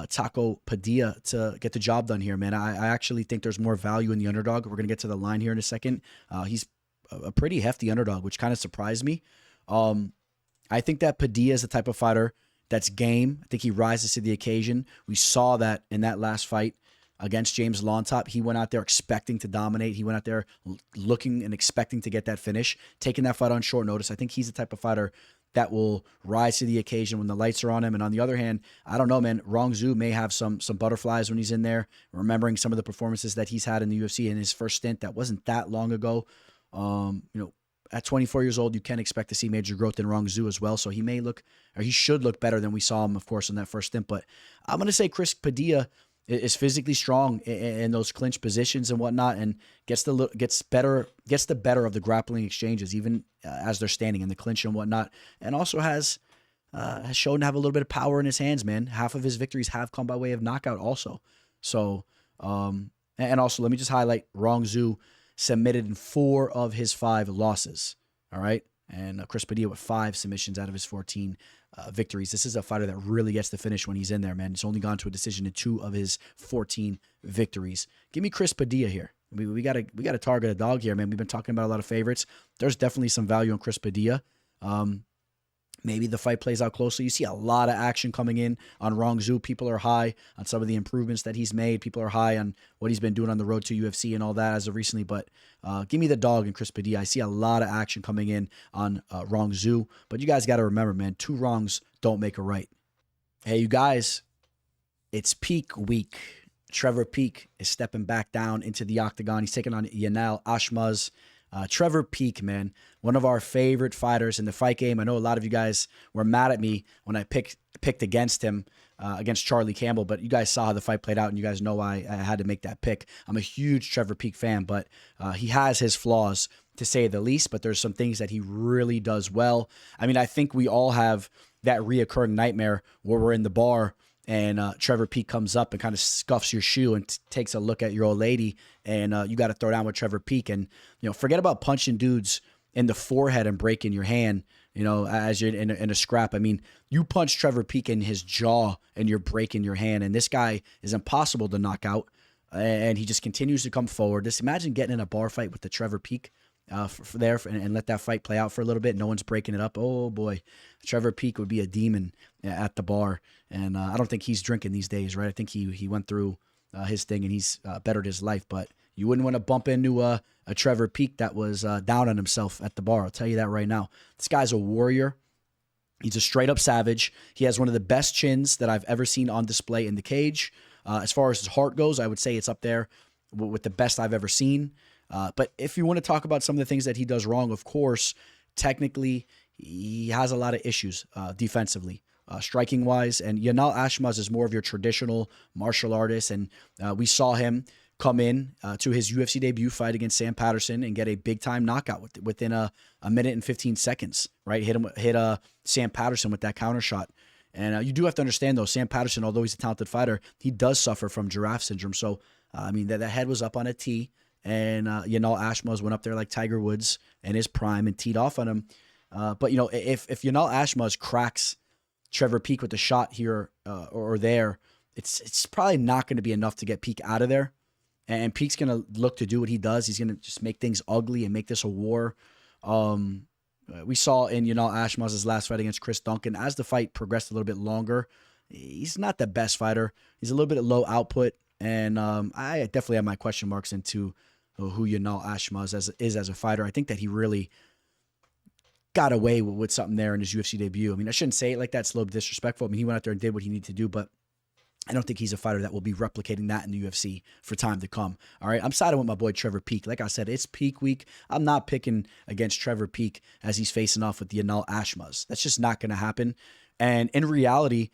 Taco Padilla to get the job done here, man. I actually think there's more value in the underdog. We're going to get to the line here in a second. He's a pretty hefty underdog, which kind of surprised me. I think that Padilla is the type of fighter that's game. I think he rises to the occasion. We saw that in that last fight against James Lontop. He went out there expecting to dominate. He went out there looking and expecting to get that finish, taking that fight on short notice. I think he's the type of fighter that will rise to the occasion when the lights are on him. And on the other hand, I don't know, man, Rongzhu may have some butterflies when he's in there, remembering some of the performances that he's had in the UFC in his first stint. That wasn't that long ago. At 24 years old, you can expect to see major growth in Rongzhu as well. So he should look better than we saw him, of course, in that first stint. But I'm going to say Chris Padilla is physically strong in those clinch positions and whatnot, and gets the better of the grappling exchanges, even as they're standing in the clinch and whatnot, and also has shown to have a little bit of power in his hands, man. Half of his victories have come by way of knockout also. So, and also let me just highlight Rongzhu submitted in 4 of his 5 losses. All right. And Chris Padilla with 5 submissions out of his 14 victories. This is a fighter that really gets the finish when he's in there, man. He's only gone to a decision in 2 of his 14 victories. Give me Chris Padilla here. We gotta target a dog here, man. We've been talking about a lot of favorites. There's definitely some value on Chris Padilla. Maybe the fight plays out closely. You see a lot of action coming in on Rongzhu. People are high on some of the improvements that he's made. People are high on what he's been doing on the road to UFC and all that as of recently. But give me the dog in Chris Padilla. I see a lot of action coming in on Rongzhu. But you guys got to remember, man, 2 wrongs don't make a right. Hey, you guys, it's peak week. Trevor Peak is stepping back down into the octagon. He's taking on Yanal Ashmouz. Trevor Peak, man, one of our favorite fighters in the fight game. I know a lot of you guys were mad at me when I picked against him, against Charlie Campbell, but you guys saw how the fight played out, and you guys know why I had to make that pick. I'm a huge Trevor Peak fan, but he has his flaws, to say the least, but there's some things that he really does well. I mean, I think we all have that reoccurring nightmare where we're in the bar and Trevor Peak comes up and kind of scuffs your shoe and takes a look at your old lady, and you got to throw down with Trevor Peak. And, forget about punching dudes in the forehead and breaking your hand, as you're in a scrap. I mean, you punch Trevor Peak in his jaw and you're breaking your hand, and this guy is impossible to knock out, and he just continues to come forward. Just imagine getting in a bar fight with the Trevor Peak and let that fight play out for a little bit. No one's breaking it up. Oh boy, Trevor Peak would be a demon at the bar, and I don't think he's drinking these days, right? I think he went through his thing and he's bettered his life. But you wouldn't want to bump into a Trevor Peak that was down on himself at the bar. I'll tell you that right now. This guy's a warrior. He's a straight up savage. He has one of the best chins that I've ever seen on display in the cage. As far as his heart goes, I would say it's up there with the best I've ever seen. But if you want to talk about some of the things that he does wrong, of course, technically, he has a lot of issues defensively, striking-wise. And Yanal Ashmouz is more of your traditional martial artist. And we saw him come in to his UFC debut fight against Sam Patterson and get a big-time knockout within a minute and 15 seconds, right? Hit Sam Patterson with that counter shot. And you do have to understand, though, Sam Patterson, although he's a talented fighter, he does suffer from giraffe syndrome. So, that head was up on a tee. And, Yanal Ashmouz went up there like Tiger Woods in his prime and teed off on him. But, if Yanal Ashmouz cracks Trevor Peak with a shot here or there, it's probably not going to be enough to get Peak out of there. And Peak's going to look to do what he does. He's going to just make things ugly and make this a war. We saw in Yanal Ashmouz's last fight against Chris Duncan, as the fight progressed a little bit longer, he's not the best fighter. He's a little bit low output. And I definitely have my question marks into who Yanal Ashmouz is as a fighter. I think that he really got away with something there in his UFC debut. I mean, I shouldn't say it like that. It's a little bit disrespectful. I mean, he went out there and did what he needed to do, but I don't think he's a fighter that will be replicating that in the UFC for time to come. All right, I'm siding with my boy Trevor Peak. Like I said, it's Peak week. I'm not picking against Trevor Peak as he's facing off with the Yanal Ashmouz. That's just not going to happen. And in reality,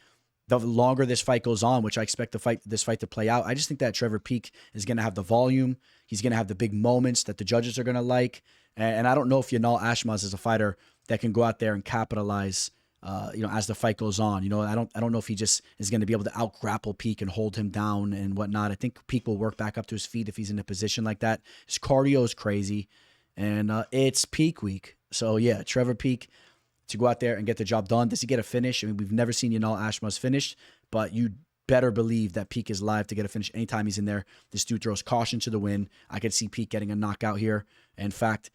the longer this fight goes on, which I expect this fight to play out, I just think that Trevor Peak is going to have the volume. He's going to have the big moments that the judges are going to like. And I don't know if Yanal Ashmouz is a fighter that can go out there and capitalize, as the fight goes on. I don't know if he just is going to be able to out-grapple Peak and hold him down and whatnot. I think Peak will work back up to his feet if he's in a position like that. His cardio is crazy, and it's Peak week. So, yeah, Trevor Peak to go out there and get the job done. Does he get a finish? I mean, we've never seen Yanal Ashmouz finish, but you better believe that Peak is live to get a finish anytime he's in there. This dude throws caution to the wind. I could see Peak getting a knockout here. In fact,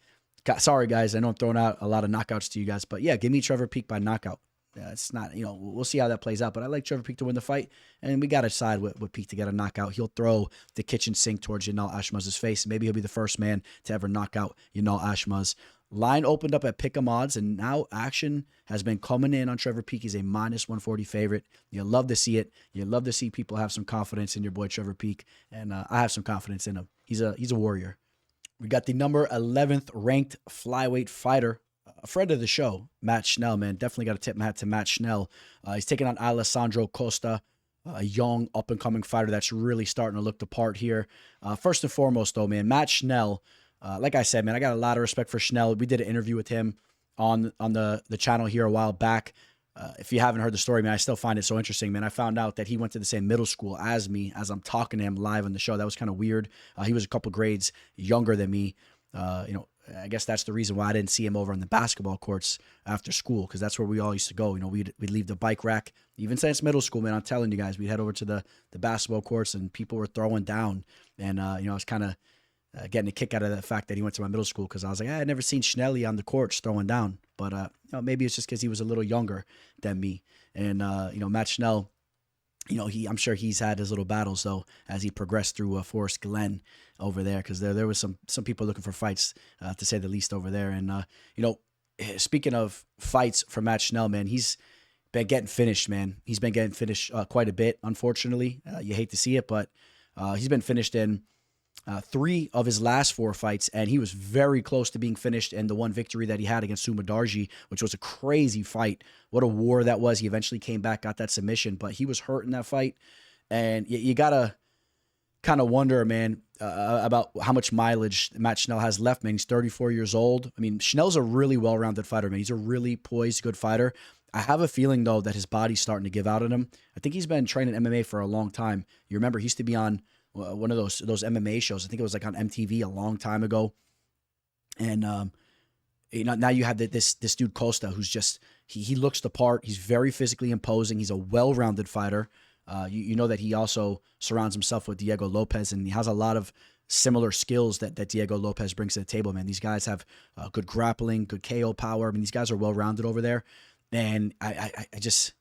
sorry, guys, I know I'm throwing out a lot of knockouts to you guys, but yeah, give me Trevor Peak by knockout. It's not, we'll see how that plays out, but I like Trevor Peak to win the fight, and we got to side with Peak to get a knockout. He'll throw the kitchen sink towards Yanal Ashmouz's face. Maybe he'll be the first man to ever knock out Yanal Ashmouz. Line opened up at pick'em odds, and now action has been coming in on Trevor Peak. He's a -140 favorite. You love to see it. You love to see people have some confidence in your boy Trevor Peak, and I have some confidence in him. He's a warrior. We got the number 11th ranked flyweight fighter, a friend of the show, Matt Schnell, man. Definitely got to tip my hat to Matt Schnell. He's taking on Alessandro Costa. a young, up-and-coming fighter that's really starting to look the part here. First and foremost, though, man, Matt Schnell, like I said, man, I got a lot of respect for Schnell. We did an interview with him on the channel here a while back. If you haven't heard the story, man, I still find it so interesting, man. I found out that he went to the same middle school as me as I'm talking to him live on the show. That was kind of weird. He was a couple grades younger than me. I guess that's the reason why I didn't see him over on the basketball courts after school, because that's where we all used to go. We'd leave the bike rack. Even since middle school, man, I'm telling you guys, we'd head over to the basketball courts and people were throwing down. And, I was kind of getting a kick out of the fact that he went to my middle school, because I was like, I had never seen Schnelly on the courts throwing down. But maybe it's just because he was a little younger than me. And, Matt Schnell, I'm sure he's had his little battles, though, as he progressed through Forest Glen over there, because there was some people looking for fights, to say the least, over there. And, speaking of fights for Matt Schnell, man, he's been getting finished, man. He's been getting finished quite a bit, unfortunately. You hate to see it, but he's been finished in 3 of his last 4 fights, and he was very close to being finished in the one victory that he had against Sumadarji, which was a crazy fight. What a war that was. He eventually came back, got that submission, but he was hurt in that fight. And you got to kind of wonder, man, about how much mileage Matt Schnell has left, man. He's 34 years old. I mean, Schnell's a really well-rounded fighter, man. He's a really poised, good fighter. I have a feeling, though, that his body's starting to give out on him. I think he's been training MMA for a long time. You remember, he used to be on one of those MMA shows. I think it was like on MTV a long time ago. And now you have this dude Costa, who's just he looks the part. He's very physically imposing. He's a well-rounded fighter. You know that he also surrounds himself with Diego Lopez, and he has a lot of similar skills that Diego Lopez brings to the table, man. These guys have good grappling, good KO power. I mean, these guys are well-rounded over there. And I just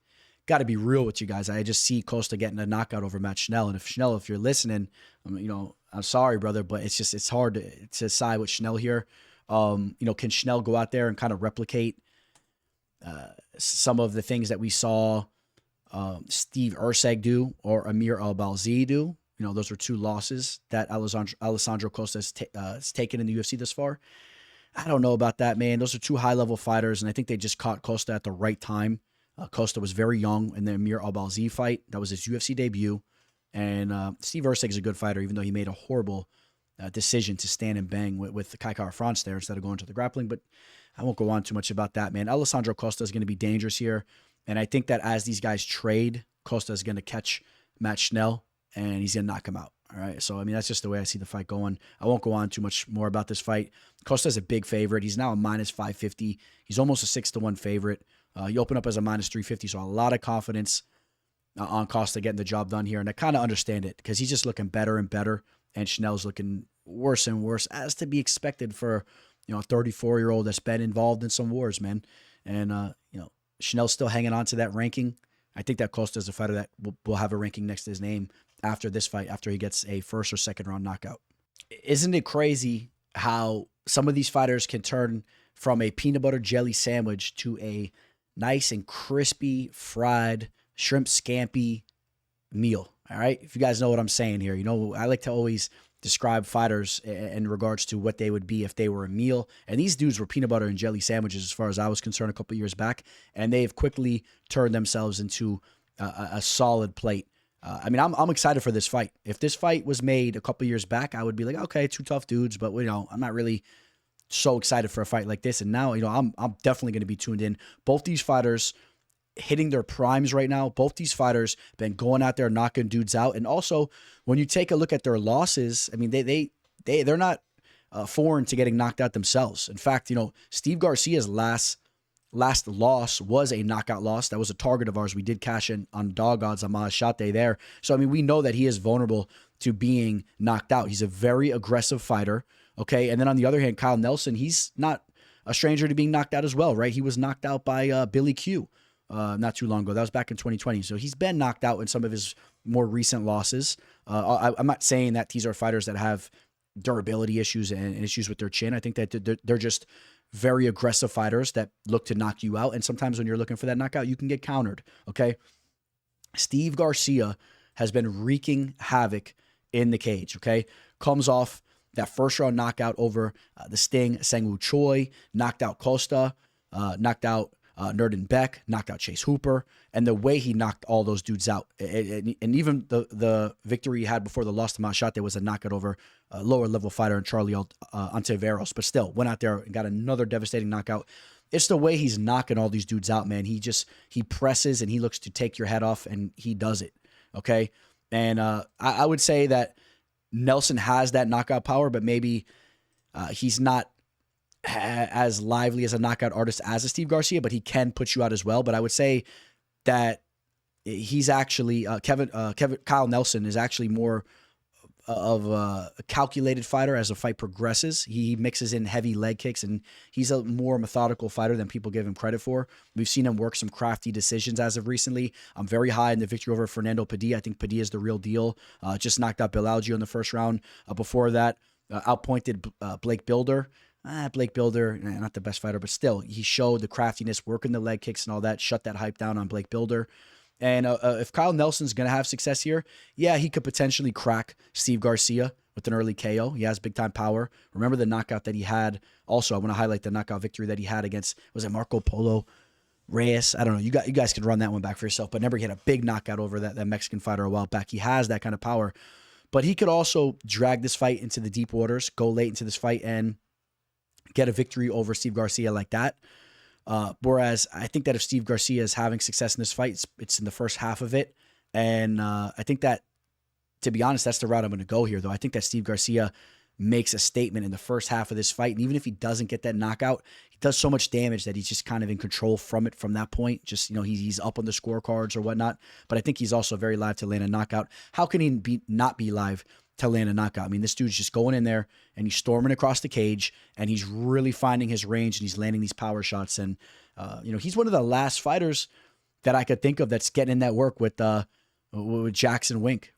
got to be real with you guys. I just see Costa getting a knockout over Matt Schnell. And if you're listening, I'm sorry, brother, but it's hard to side with Schnell here. Can Schnell go out there and kind of replicate some of the things that we saw Steve Erceg do or Amir Albalzi do? Those are 2 losses that Alessandro Costa has taken in the UFC thus far. I don't know about that, man. Those are 2 high-level fighters, and I think they just caught Costa at the right time. Costa was very young in the Amir Albalzi fight. That was his UFC debut. And Steve Erceg is a good fighter, even though he made a horrible decision to stand and bang with the Kai Kara France there instead of going to the grappling. But I won't go on too much about that, man. Alessandro Costa is going to be dangerous here. And I think that as these guys trade, Costa is going to catch Matt Schnell, and he's going to knock him out. All right. So, I mean, that's just the way I see the fight going. I won't go on too much more about this fight. Costa's a big favorite. He's now a minus 550. He's almost a 6-1 favorite. You open up as a minus 350. So a lot of confidence on Costa getting the job done here. And I kind of understand it because he's just looking better and better. And Schnell's looking worse and worse, as to be expected for, a 34-year-old that's been involved in some wars, man. And, Schnell's still hanging on to that ranking. I think that Costa's a fighter that will have a ranking next to his name after this fight, after he gets a first or second round knockout. Isn't it crazy how some of these fighters can turn from a peanut butter jelly sandwich to a nice and crispy fried shrimp scampi meal? All right. If you guys know what I'm saying here, I like to always describe fighters in regards to what they would be if they were a meal. And these dudes were peanut butter and jelly sandwiches as far as I was concerned a couple years back. And they've quickly turned themselves into a solid plate. I'm excited for this fight. If this fight was made a couple years back, I would be like, okay, 2 tough dudes, but I'm not really so excited for a fight like this. And now, I'm definitely going to be tuned in. Both these fighters hitting their primes right now. Both these fighters been going out there knocking dudes out. And also, when you take a look at their losses, I mean, they're not foreign to getting knocked out themselves. In fact, Steve Garcia's last loss was a knockout loss. That was a target of ours. We did cash in on dog odds on Mahashate there. So, I mean, we know that he is vulnerable to being knocked out. He's a very aggressive fighter, okay? And then on the other hand, Kyle Nelson, he's not a stranger to being knocked out as well, right? He was knocked out by Billy Q not too long ago. That was back in 2020. So he's been knocked out in some of his more recent losses. I'm not saying that these are fighters that have durability issues and issues with their chin. I think that they're just very aggressive fighters that look to knock you out. And sometimes when you're looking for that knockout, you can get countered, okay? Steve Garcia has been wreaking havoc in the cage, okay? Comes off that first-round knockout over the Sting Sang Woo Choi, knocked out Costa, knocked out Nurden Beck, knocked out Chase Hooper, and the way he knocked all those dudes out. And even the victory he had before the loss to Marotte, there was a knockout over a lower level fighter in Charlie Ontiveros, but still went out there and got another devastating knockout. It's the way he's knocking all these dudes out, man. He presses and he looks to take your head off, and he does it. Okay. And I would say that Nelson has that knockout power, but maybe he's not as lively as a knockout artist as a Steve Garcia, but he can put you out as well. But I would say that he's actually Kyle Nelson is actually more of a calculated fighter as the fight progresses. He mixes in heavy leg kicks, and he's a more methodical fighter than people give him credit for. We've seen him work some crafty decisions as of recently. I'm very high in the victory over Fernando Padilla. I think Padilla is the real deal. Just knocked out Bilalgio in the first round. Before that, outpointed Blake Bilder. Blake Bilder, not the best fighter, but still, he showed the craftiness, working the leg kicks and all that, shut that hype down on Blake Bilder. And if Kyle Nelson's going to have success here, yeah, he could potentially crack Steve Garcia with an early KO. He has big-time power. Remember the knockout that he had. Also, I want to highlight the knockout victory that he had against, was it Marco Polo Reyes? I don't know. You guys could run that one back for yourself. But remember, he had a big knockout over that Mexican fighter a while back. He has that kind of power. But he could also drag this fight into the deep waters, go late into this fight, and get a victory over Steve Garcia like that. Whereas I think that if Steve Garcia is having success in this fight, it's in the first half of it. And I think that, to be honest, that's the route I'm going to go here, though. I think that Steve Garcia makes a statement in the first half of this fight. And even if he doesn't get that knockout, he does so much damage that he's just kind of in control from it from that point. Just, he's up on the scorecards or whatnot. But I think he's also very live to land a knockout. How can he not be live to land a knockout? I mean, this dude's just going in there and he's storming across the cage and he's really finding his range and he's landing these power shots. And, he's one of the last fighters that I could think of that's getting in that work with Jackson Wink.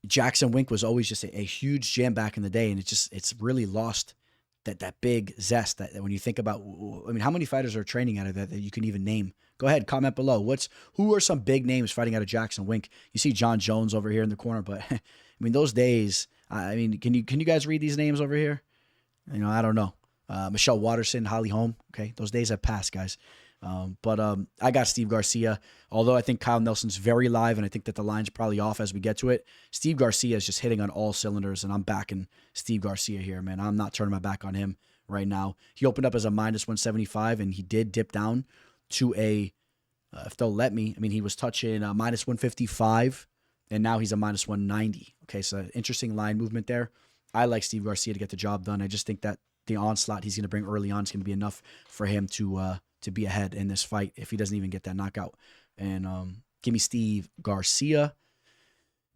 Jackson Wink was always just a huge jam back in the day, and it's really lost that big zest that when you think about, I mean, how many fighters are training out of that you can even name? Go ahead, comment below. Who are some big names fighting out of Jackson Wink? You see John Jones over here in the corner, but I mean, those days, I mean, can you guys read these names over here? I don't know. Michelle Watterson, Holly Holm. Okay. Those days have passed, guys. But I got Steve Garcia, although I think Kyle Nelson's very live, and I think that the line's probably off as we get to it. Steve Garcia is just hitting on all cylinders, and I'm backing Steve Garcia here, man. I'm not turning my back on him right now. He opened up as a -175, and he did dip down to a, if they'll let me, I mean, he was touching -155, and now he's a -190. Okay, so interesting line movement there. I like Steve Garcia to get the job done. I just think that the onslaught he's going to bring early on is going to be enough for him to be ahead in this fight if he doesn't even get that knockout. And give me Steve Garcia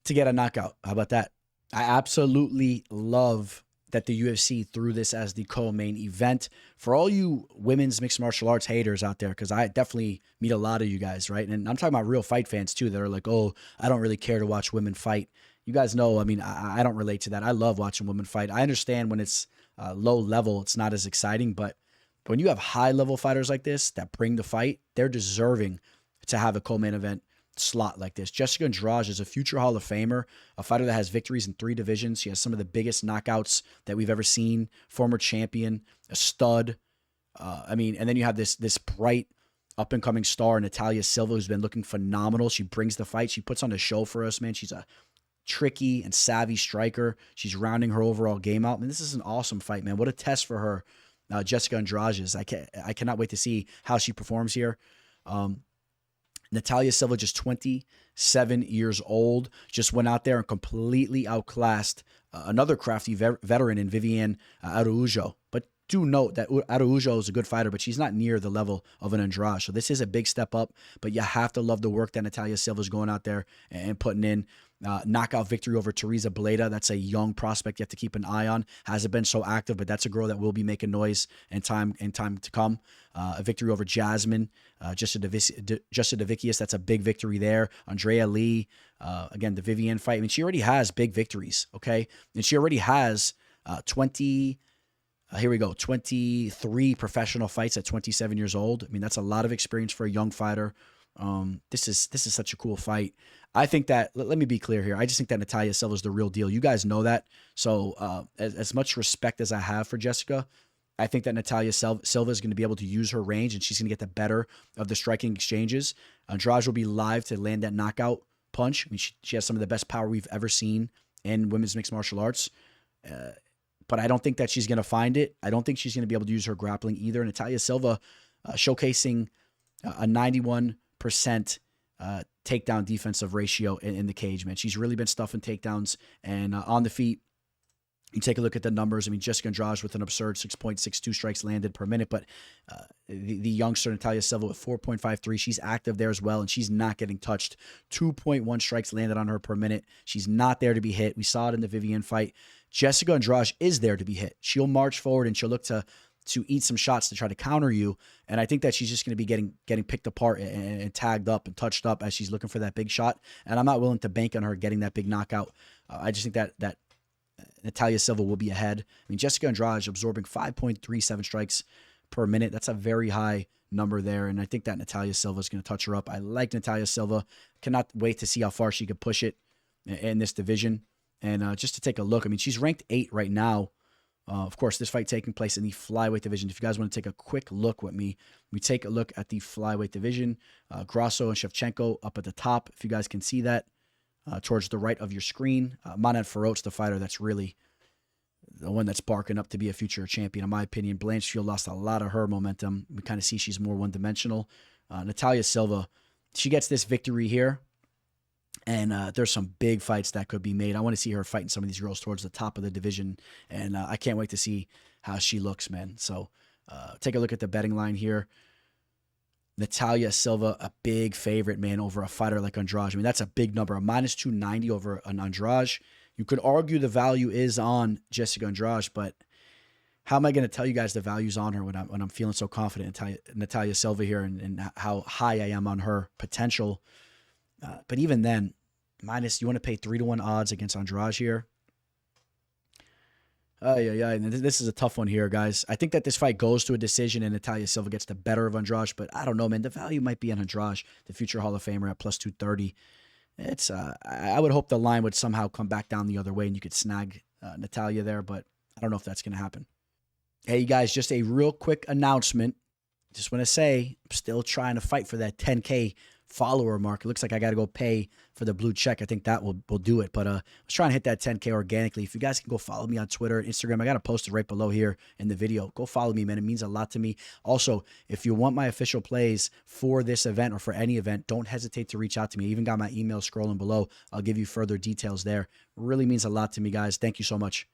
to get a knockout. How about that? I absolutely love that the UFC threw this as the co-main event. For all you women's mixed martial arts haters out there, because I definitely meet a lot of you guys, right? And I'm talking about real fight fans too that are like, oh, I don't really care to watch women fight. You guys know, I mean, I don't relate to that. I love watching women fight. I understand when it's low level, it's not as exciting, but when you have high-level fighters like this that bring the fight, they're deserving to have a co-main event slot like this. Jessica Andrade is a future Hall of Famer, a fighter that has victories in 3 divisions. She has some of the biggest knockouts that we've ever seen. Former champion, a stud. And then you have this bright up-and-coming star, Natalia Silva, who's been looking phenomenal. She brings the fight. She puts on a show for us, man. She's a tricky and savvy striker. She's rounding her overall game out. I mean, this is an awesome fight, man. What a test for her. Jessica Andrade is. I cannot wait to see how she performs here. Natalia Silva, just 27 years old, just went out there and completely outclassed another crafty veteran in Viviane Araújo. But do note that Araújo is a good fighter, but she's not near the level of an Andrade. So this is a big step up, but you have to love the work that Natalia Silva is going out there and putting in. Knockout victory over Teresa Bleda. That's a young prospect you have to keep an eye on. Hasn't been so active, but that's a girl that will be making noise in time to come. A victory over Jasmine, Justa Davicius. That's a big victory there. Andrea Lee, again, the Viviane fight. I mean, she already has big victories, okay? And she already has 23 professional fights at 27 years old. I mean, that's a lot of experience for a young fighter. This is such a cool fight. I think that, let me be clear here. I just think that Natalia Silva is the real deal. You guys know that. So as much respect as I have for Jessica, I think that Natalia Silva is going to be able to use her range, and she's going to get the better of the striking exchanges. Andrade will be live to land that knockout punch. I mean, she has some of the best power we've ever seen in women's mixed martial arts. But I don't think that she's going to find it. I don't think she's going to be able to use her grappling either. Natalia Silva showcasing a 91% takedown defensive ratio in the cage, man. She's really been stuffing takedowns. And on the feet, you take a look at the numbers. I mean, Jessica Andrade with an absurd 6.62 strikes landed per minute, but the youngster Natalia Silva with 4.53, she's active there as well, and she's not getting touched. 2.1 strikes landed on her per minute. She's not there to be hit. We saw it in the Vivian fight. Jessica Andrade is there to be hit. She'll march forward and she'll look to eat some shots to try to counter you, and I think that she's just going to be getting picked apart and tagged up and touched up as she's looking for that big shot, and I'm not willing to bank on her getting that big knockout. I just think that Natalia Silva will be ahead. I mean, Jessica Andrade absorbing 5.37 strikes per minute. That's a very high number there, and I think that Natalia Silva is going to touch her up. I like Natalia Silva. Cannot wait to see how far she could push it in this division. And just to take a look, I mean, she's ranked 8 right now. Of course, this fight taking place in the flyweight division. If you guys want to take a quick look with me, we take a look at the flyweight division. Grasso and Shevchenko up at the top, if you guys can see that. Towards the right of your screen. Manan Farot's the fighter that's really the one that's barking up to be a future champion, in my opinion. Blanchfield lost a lot of her momentum. We kind of see she's more one-dimensional. Natalia Silva, she gets this victory here, and there's some big fights that could be made. I want to see her fighting some of these girls towards the top of the division, and I can't wait to see how she looks, man. So take a look at the betting line here. Natalia Silva, a big favorite, man, over a fighter like Andrade. I mean, that's a big number, a minus 290 over an Andrade. You could argue the value is on Jessica Andrade, but how am I going to tell you guys the value's on her when I'm feeling so confident in Natalia Silva here and how high I am on her potential? But even then, you want to pay 3-1 odds against Andrade here? Yeah. This is a tough one here, guys. I think that this fight goes to a decision and Natalia Silva gets the better of Andrade, but I don't know, man. The value might be on Andrade, the future Hall of Famer, at plus 230. It's I would hope the line would somehow come back down the other way and you could snag Natalia there, but I don't know if that's going to happen. Hey, you guys, just a real quick announcement. Just want to say, I'm still trying to fight for that 10K follower mark. It looks like I got to go pay for the blue check. I think that will do it. But I was trying to hit that 10K organically. If you guys can go follow me on Twitter, Instagram, I got to post it right below here in the video. Go follow me, man. It means a lot to me. Also, if you want my official plays for this event or for any event, don't hesitate to reach out to me. I even got my email scrolling below. I'll give you further details there. It really means a lot to me, guys. Thank you so much.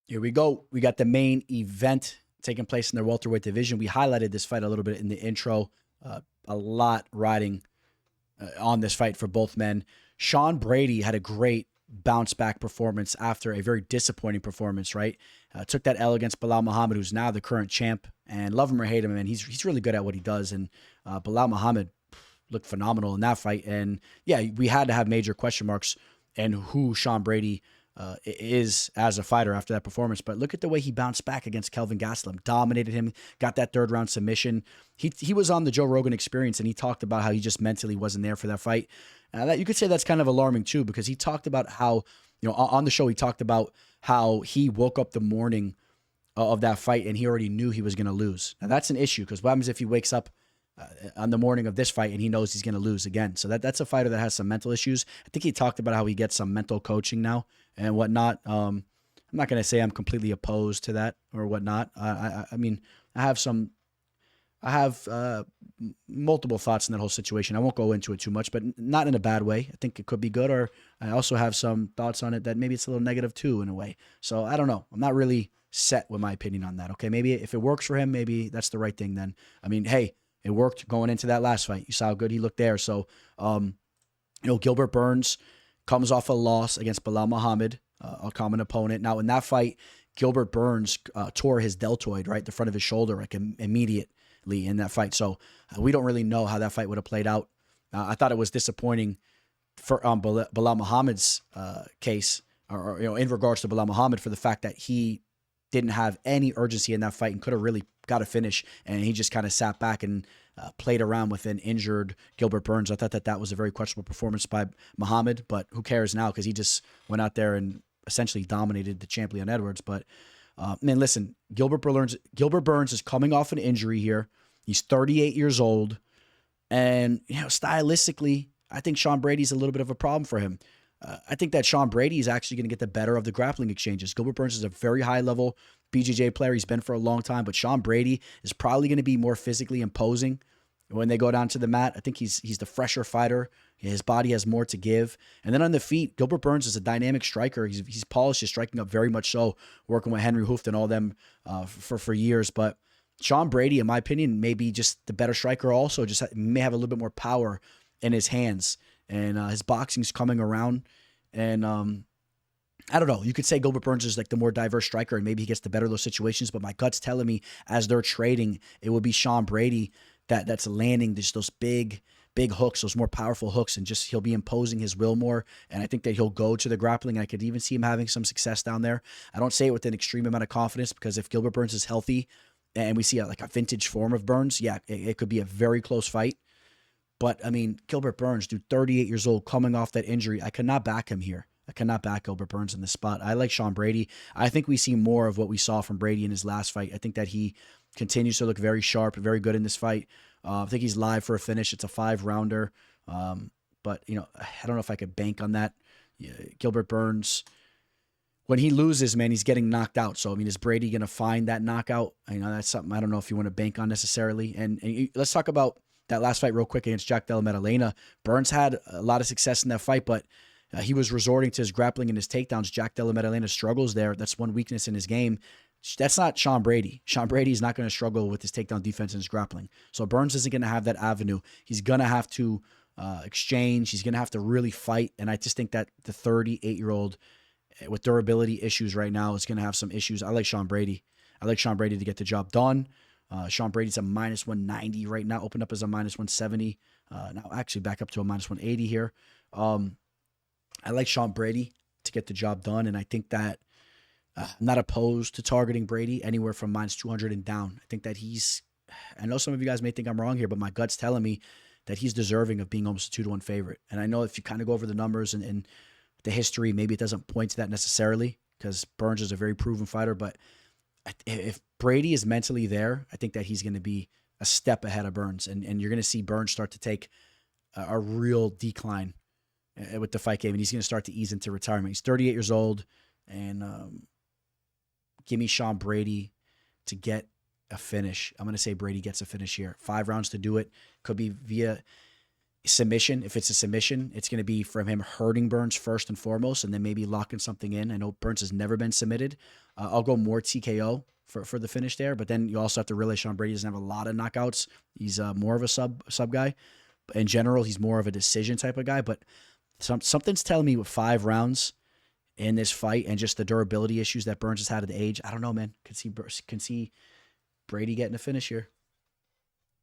Here we go. We got the main event taking place in the welterweight division. We highlighted this fight a little bit in the intro. A lot riding on this fight for both men. Sean Brady had a great bounce back performance after a very disappointing performance, right? Took that L against Belal Muhammad, who's now the current champ. And love him or hate him, man, he's really good at what he does. And Belal Muhammad looked phenomenal in that fight. And yeah, we had to have major question marks and who Sean Brady is as a fighter after that performance. But look at the way he bounced back against Kelvin Gastelum, dominated him, got that third round submission. He was on the Joe Rogan Experience, and he talked about how he just mentally wasn't there for that fight. That you could say that's kind of alarming too, because he talked about how, on the show, he talked about how he woke up the morning of that fight and he already knew he was going to lose. Now that's an issue, because what happens if he wakes up on the morning of this fight and he knows he's going to lose again? So that's a fighter that has some mental issues. I think he talked about how he gets some mental coaching now and whatnot. I'm not going to say I'm completely opposed to that or whatnot. I mean, I have multiple thoughts in that whole situation. I won't go into it too much, but not in a bad way. I think it could be good, or I also have some thoughts on it that maybe it's a little negative too in a way. So I don't know. I'm not really set with my opinion on that. Okay, maybe if it works for him, maybe that's the right thing then. I mean, hey, it worked going into that last fight. You saw how good he looked there. So, Gilbert Burns comes off a loss against Belal Muhammad, a common opponent. Now, in that fight, Gilbert Burns tore his deltoid, right, the front of his shoulder, like immediately in that fight. So we don't really know how that fight would have played out. I thought it was disappointing for Belal Muhammad's case, or in regards to Belal Muhammad, for the fact that he didn't have any urgency in that fight and could have really got a finish, and he just kind of sat back and played around with an injured Gilbert Burns. I thought that was a very questionable performance by Muhammad, but who cares now, because he just went out there and essentially dominated the champ Leon Edwards. But man, listen, Gilbert Burns is coming off an injury here. He's 38 years old, and stylistically, I think Sean Brady's a little bit of a problem for him. I think that Sean Brady is actually going to get the better of the grappling exchanges. Gilbert Burns is a very high-level BJJ player. He's been for a long time, but Sean Brady is probably going to be more physically imposing when they go down to the mat. I think he's the fresher fighter. His body has more to give. And then on the feet, Gilbert Burns is a dynamic striker. He's polished, is striking up very much so, working with Henry Hooft and all them for years. But Sean Brady, in my opinion, may be just the better striker also, just may have a little bit more power in his hands. And his boxing's coming around. And I don't know. You could say Gilbert Burns is like the more diverse striker, and maybe he gets the better of those situations. But my gut's telling me, as they're trading, it will be Sean Brady that's landing those big hooks, those more powerful hooks, and just he'll be imposing his will more. And I think that he'll go to the grappling. I could even see him having some success down there. I don't say it with an extreme amount of confidence, because if Gilbert Burns is healthy and we see a vintage form of Burns, yeah, it could be a very close fight. But, I mean, Gilbert Burns, dude, 38 years old, coming off that injury. I cannot back him here. I cannot back Gilbert Burns in this spot. I like Sean Brady. I think we see more of what we saw from Brady in his last fight. I think that he continues to look very sharp, very good in this fight. I think he's live for a finish. It's a 5-rounder. But, I don't know if I could bank on that. Yeah, Gilbert Burns, when he loses, man, he's getting knocked out. So, I mean, is Brady going to find that knockout? That's something I don't know if you want to bank on necessarily. And let's talk about that last fight real quick against Jack Della Maddalena. Burns had a lot of success in that fight, but he was resorting to his grappling and his takedowns. Jack Della Maddalena struggles there. That's one weakness in his game. That's not Sean Brady. Sean Brady is not going to struggle with his takedown defense and his grappling. So Burns isn't going to have that avenue. He's going to have to exchange. He's going to have to really fight. And I just think that the 38-year-old with durability issues right now is going to have some issues. I like Sean Brady. I like Sean Brady to get the job done. Sean Brady's a minus 190 right now, opened up as a minus 170. Now actually back up to a minus 180 here. I like Sean Brady to get the job done, and I think that I'm not opposed to targeting Brady anywhere from minus 200 and down. I think that I know some of you guys may think I'm wrong here, but my gut's telling me that he's deserving of being almost a 2-1 favorite. And I know if you kind of go over the numbers and the history, maybe it doesn't point to that necessarily, because Burns is a very proven fighter, but if Brady is mentally there, I think that he's going to be a step ahead of Burns, and you're going to see Burns start to take a real decline with the fight game, and he's going to start to ease into retirement. He's 38 years old, and give me Sean Brady to get a finish. I'm going to say Brady gets a finish here. 5 rounds to do it. Could be via submission. If it's a submission, it's going to be from him hurting Burns first and foremost, and then maybe locking something in. I know Burns has never been submitted. I'll go more TKO for the finish there, but then you also have to realize Sean Brady doesn't have a lot of knockouts. He's more of a sub guy. In general, he's more of a decision type of guy, but something's telling me with 5 rounds in this fight and just the durability issues that Burns has had at the age, I don't know, man. Can see Brady getting a finish here.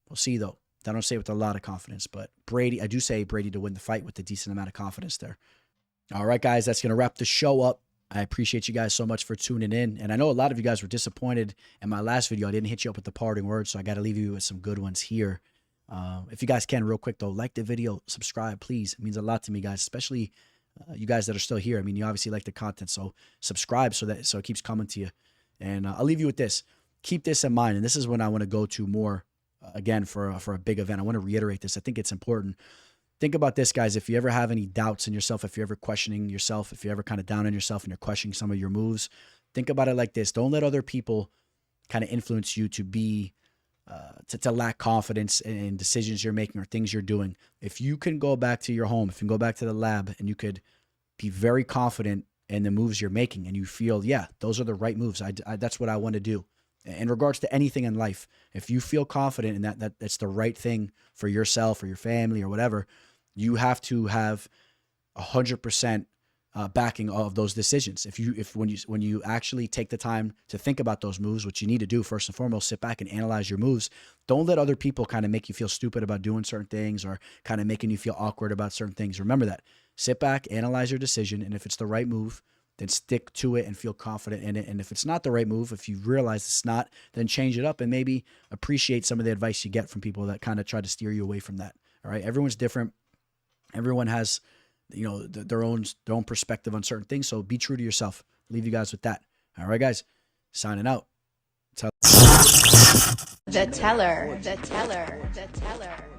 We'll see, though. I don't say it with a lot of confidence, but I do say Brady to win the fight with a decent amount of confidence there. All right, guys, that's going to wrap the show up. I appreciate you guys so much for tuning in. And I know a lot of you guys were disappointed in my last video. I didn't hit you up with the parting words, so I got to leave you with some good ones here. If you guys can, real quick, though, like the video, subscribe, please. It means a lot to me, guys, especially you guys that are still here. I mean, you obviously like the content, so subscribe so it keeps coming to you. And I'll leave you with this. Keep this in mind, and this is when I want to go to more, again, for a big event. I want to reiterate this. I think it's important. Think about this, guys. If you ever have any doubts in yourself, if you're ever questioning yourself, if you're ever kind of down on yourself and you're questioning some of your moves, think about it like this. Don't let other people kind of influence you to be to lack confidence in decisions you're making or things you're doing. If you can go back to your home, if you can go back to the lab and you could be very confident in the moves you're making and you feel, yeah, those are the right moves. That's what I want to do. In regards to anything in life, if you feel confident in that's the right thing for yourself or your family or whatever, you have to have 100% backing of those decisions. When you actually take the time to think about those moves, which you need to do first and foremost, sit back and analyze your moves. Don't let other people kind of make you feel stupid about doing certain things or kind of making you feel awkward about certain things. Remember that. Sit back, analyze your decision, and if it's the right move, then stick to it and feel confident in it. And if it's not the right move, if you realize it's not, then change it up and maybe appreciate some of the advice you get from people that kind of try to steer you away from that. All right. Everyone's different. Everyone has you know, their own perspective on certain things. So be true to yourself. Leave you guys with that. All right, guys. Signing out. The teller. The teller. The teller.